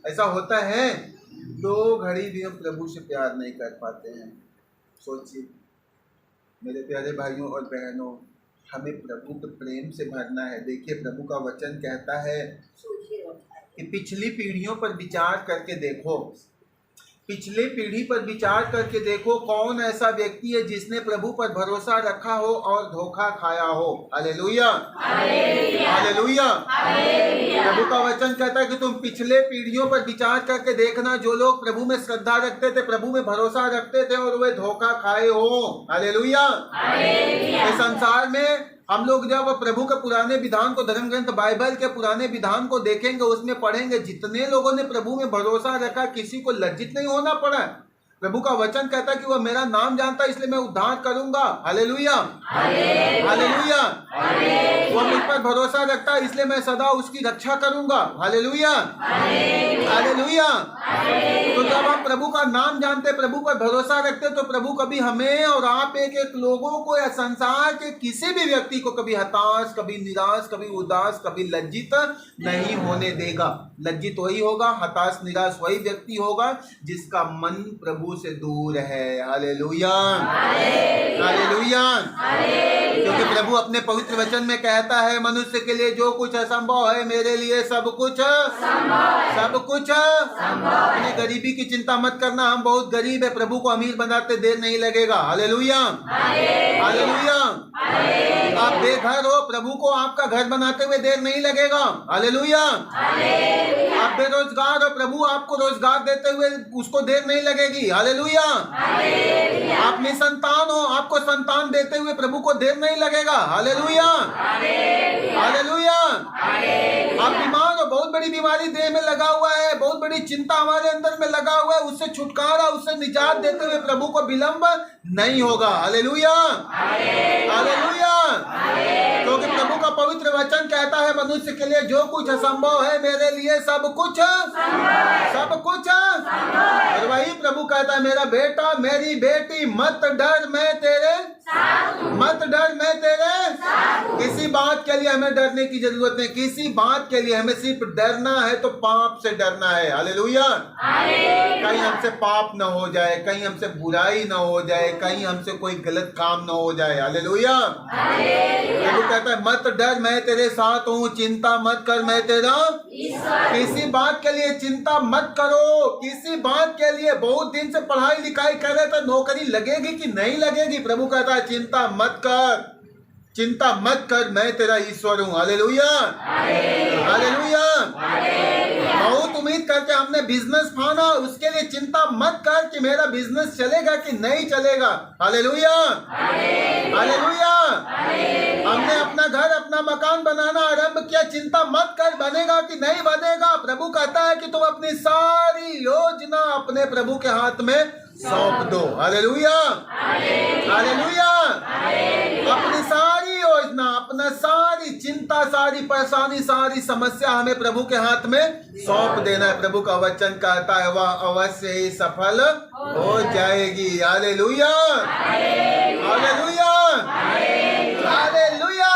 ऐसा होता है, 2 घड़ी भी हम प्रभु से प्यार नहीं कर पाते हैं। सोचिए मेरे प्यारे भाइयों और बहनों, हमें प्रभु के प्रेम से भरना है। देखिए प्रभु का वचन कहता है कि पिछली पीढ़ियों पर विचार करके देखो, पिछले पीढ़ी पर विचार करके देखो, कौन ऐसा व्यक्ति है जिसने प्रभु पर भरोसा रखा हो और धोखा खाया हो। Hallelujah, hallelujah. प्रभु का वचन कहता है कि तुम पिछले पीढ़ियों पर विचार करके देखना, जो लोग प्रभु में श्रद्धा रखते थे, प्रभु में भरोसा रखते थे और वे धोखा खाए हो। हालेलुया। इस संसार में हम लोग जब प्रभु के पुराने विधान को, धर्म ग्रंथ बाइबल के पुराने विधान को देखेंगे, उसमें पढ़ेंगे जितने लोगों ने प्रभु में भरोसा रखा, किसी को लज्जित नहीं होना पड़ा। प्रभु का वचन कहता है कि वह मेरा नाम जानता है इसलिए मैं उद्धार करूंगा। Hallelujah, hallelujah. वह मुझ पर भरोसा रखता है इसलिए मैं सदा उसकी रक्षा करूंगा। Hallelujah, hallelujah. तो जब हम प्रभु का नाम जानते, प्रभु पर भरोसा रखते, तो प्रभु कभी हमें और आप एक एक लोगों को या संसार के किसी भी व्यक्ति को कभी हताश, कभी निराश, कभी उदास, कभी लज्जित नहीं होने देगा। लज्जित वही होगा, हताश निराश वही व्यक्ति होगा जिसका मन प्रभु से दूर है। Hallelujah, hallelujah. क्योंकि प्रभु अपने पवित्र वचन में कहता है, मनुष्य के लिए जो कुछ असंभव है मेरे लिए सब कुछ सब कुछ। अपनी गरीबी की चिंता मत करना, हम बहुत गरीब है, प्रभु को अमीर बनाते देर नहीं लगेगा। Hallelujah, hallelujah. आप बेघर हो, प्रभु को आपका घर बनाते हुए देर नहीं लगेगा। हालेलुया। आप बेरोजगार हो, प्रभु आपको रोजगार देते हुए उसको देर नहीं लगेगी। हालेलुया। आप निसंतान हो, आपको संतान देते हुए प्रभु को देर नहीं लगेगा। Hallelujah, hallelujah. आप बीमार हो, बहुत बड़ी बीमारी देह में लगा हुआ है, बहुत बड़ी चिंता हमारे अंदर में लगा हुआ है, उससे छुटकारा, उससे निजात देते हुए प्रभु को विलंब नहीं होगा। Hallelujah, hallelujah. क्योंकि प्रभु का पवित्र वचन कहता है, मनुष्य के लिए जो कुछ असंभव है मेरे लिए सब कुछ सब कुछ। और वही प्रभु कहता है, मेरा बेटा मेरी बेटी मत डर, मैं तेरे मत डर, मैं तेरे। किसी बात के लिए हमें डरने की जरूरत नहीं, किसी बात के लिए हमें सिर्फ डरना है तो पाप से डरना है। हालेलुया। कहीं हमसे पाप न हो जाए, कहीं हमसे बुराई न हो जाए, कहीं हमसे कोई गलत काम न हो जाए। हालेलुया। प्रभु कहता है, मत डर, मैं तेरे साथ हूँ, चिंता मत कर, मैं तेरा। किसी बात के लिए चिंता मत करो, किसी बात के लिए बहुत दिन से पढ़ाई लिखाई कर रहे तो नौकरी लगेगी कि नहीं लगेगी, प्रभु कहता है चिंता मत कर, चिंता मत कर, मैं तेरा ईश्वर हूँ। Hallelujah, hallelujah. बहुत उम्मीद करके हमने बिजनेस पाना, उसके लिए चिंता मत कर कि मेरा बिजनेस चलेगा कि नहीं चलेगा। Hallelujah, hallelujah. हमने अपना घर, अपना मकान बनाना आरंभ किया, चिंता मत कर बनेगा कि नहीं बनेगा। प्रभु कहता है कि तुम अपनी सारी योजना अपने प्रभु के हाथ में सौंप दो। Hallelujah, hallelujah. अपनी सारी योजना, अपना सारी चिंता, सारी परेशानी, सारी समस्या हमें प्रभु के हाथ में सौंप देना है। प्रभु का वचन कहता है वह अवश्य ही सफल हो जाएगी। Hallelujah, hallelujah, hallelujah.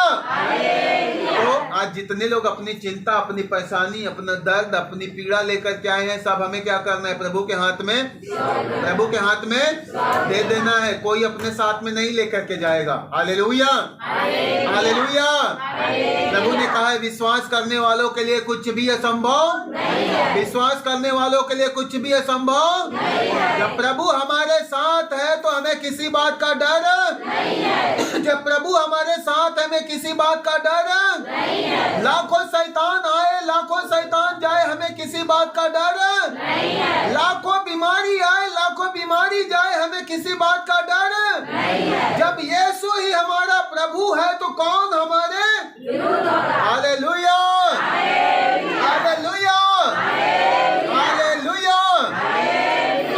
तो आज आज जितने लोग अपनी चिंता, अपनी परेशानी, अपना दर्द, अपनी पीड़ा लेकर के आए हैं, सब हमें क्या करना है? प्रभु के हाथ में, प्रभु के हाथ में दे देना है। कोई अपने साथ में नहीं लेकर के जाएगा। Hallelujah, hallelujah. प्रभु ने कहा है विश्वास करने वालों के लिए कुछ भी असंभव नहीं है। विश्वास करने वालों के लिए कुछ भी असंभव नहीं है। जब प्रभु हमारे साथ है तो हमें किसी बात का डर नहीं है। जब प्रभु हमारे साथ है, हमें किसी बात का डर नहीं है। लाखों शैतान आए, लाखों शैतान जाए, हमें किसी बात का डर नहीं है। लाखों बीमारी आए, लाखों बीमारी जाए, हमें किसी बात का डर नहीं है। जब यीशु ही हमारा प्रभु है तो कौन हमारे विरुद्ध होगा? Hallelujah, hallelujah, hallelujah,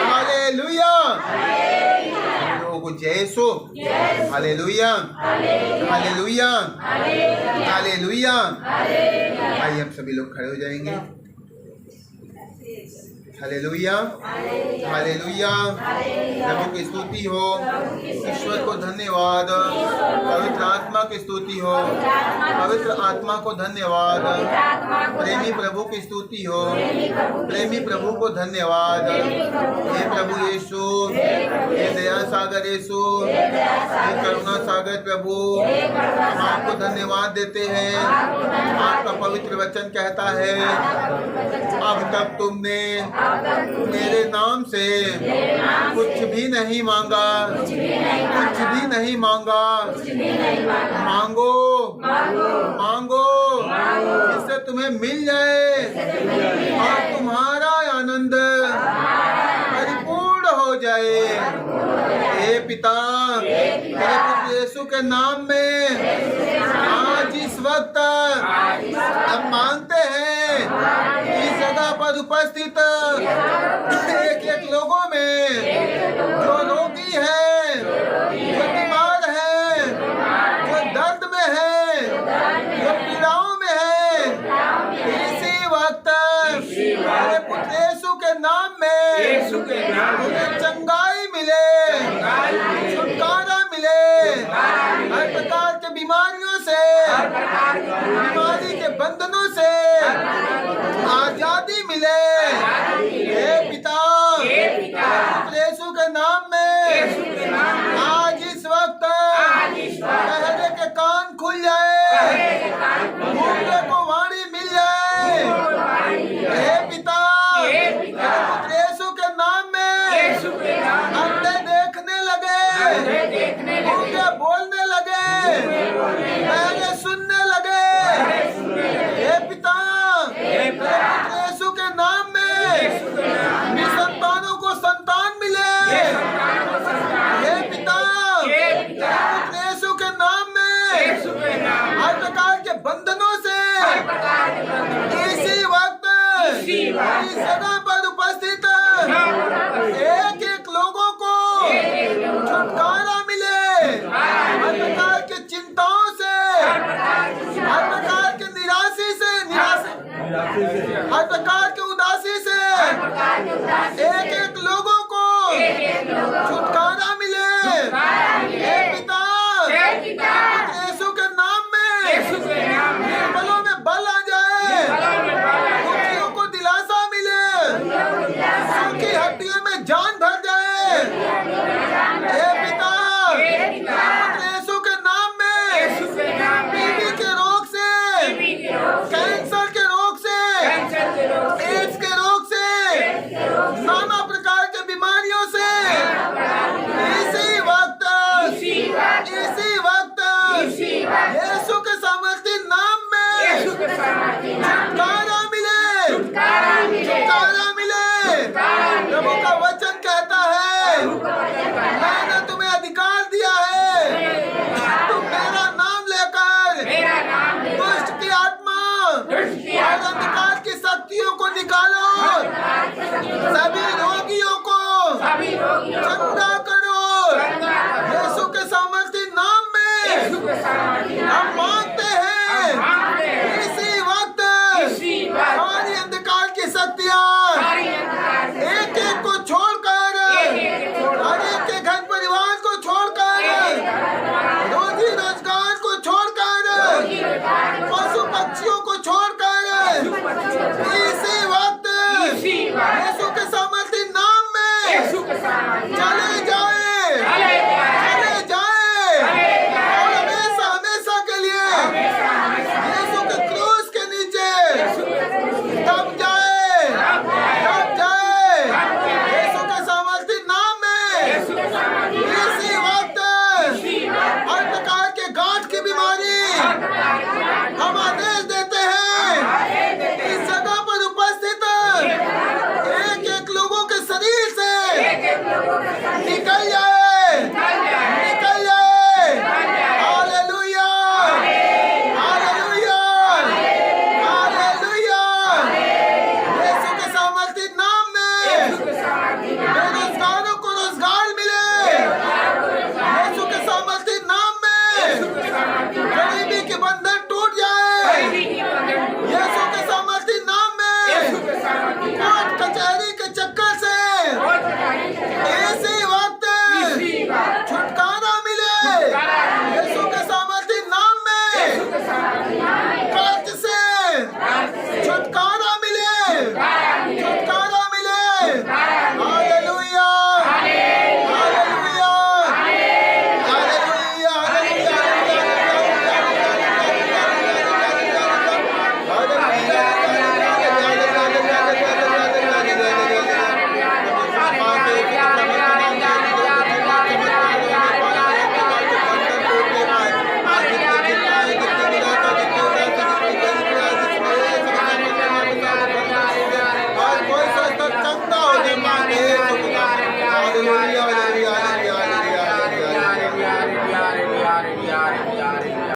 hallelujah. Yeshu, hallelujah, hallelujah, hallelujah. आइए हम सभी लोग खड़े हो जाएंगे। Hallelujah, hallelujah. प्रभु की स्तुति हो, ईश्वर को धन्यवाद, पवित्र आत्मा की स्तुति हो, पवित्र आत्मा को धन्यवाद, प्रेमी प्रभु की स्तुति हो, प्रेमी प्रभु को धन्यवाद। हे प्रभु यीशु, हे दया सागर यीशु, हे करुणा सागर प्रभु, हम आपको धन्यवाद देते हैं। आपका पवित्र वचन कहता है अब तक तुमने मेरे नाम से कुछ भी नहीं मांगा, कुछ भी नहीं मांगा। मांगो, मांगो, जिससे तुम्हें मिल जाए और तुम्हारा आनंद परिपूर्ण हो जाए। हे पिता, तेरे पुत्र यीशु के नाम में आज इस वक्त हम मांगते हैं इस जगह पर उपस्थित एक एक लोगों में जो रोगी है, जो बीमार है, जो दर्द में है, जो पीड़ाओं में है, इसी वक्त तेरे पुत्र यीशु के नाम में उन्हें चंगाई मिले, छुटकारा मिले, हर प्रकार के बीमारियों से, बीमारी के बंधनों से आजादी मिले। हे पिता, यीशु के नाम में आज इस वक्त बहरे के कान खुल जाए, गूंगे को वाणी मिल जाए। हे पिता, यीशु के नाम में अंधे देखने लगे, गूंगे बोलने लगे, बहरे सुनने लगे। हे पिता, यीशु के नाम में निसंतानों को संतान मिले। हे पिता, यीशु के नाम में हर प्रकार के बंधनों से इसी वक्त इस जगह पर उपस्थित एक एक लोगों को छुटकारा मिले, हर प्रकार के चिंताओं से, हर प्रकार के निराशी से, हर प्रकार के उदासी से एक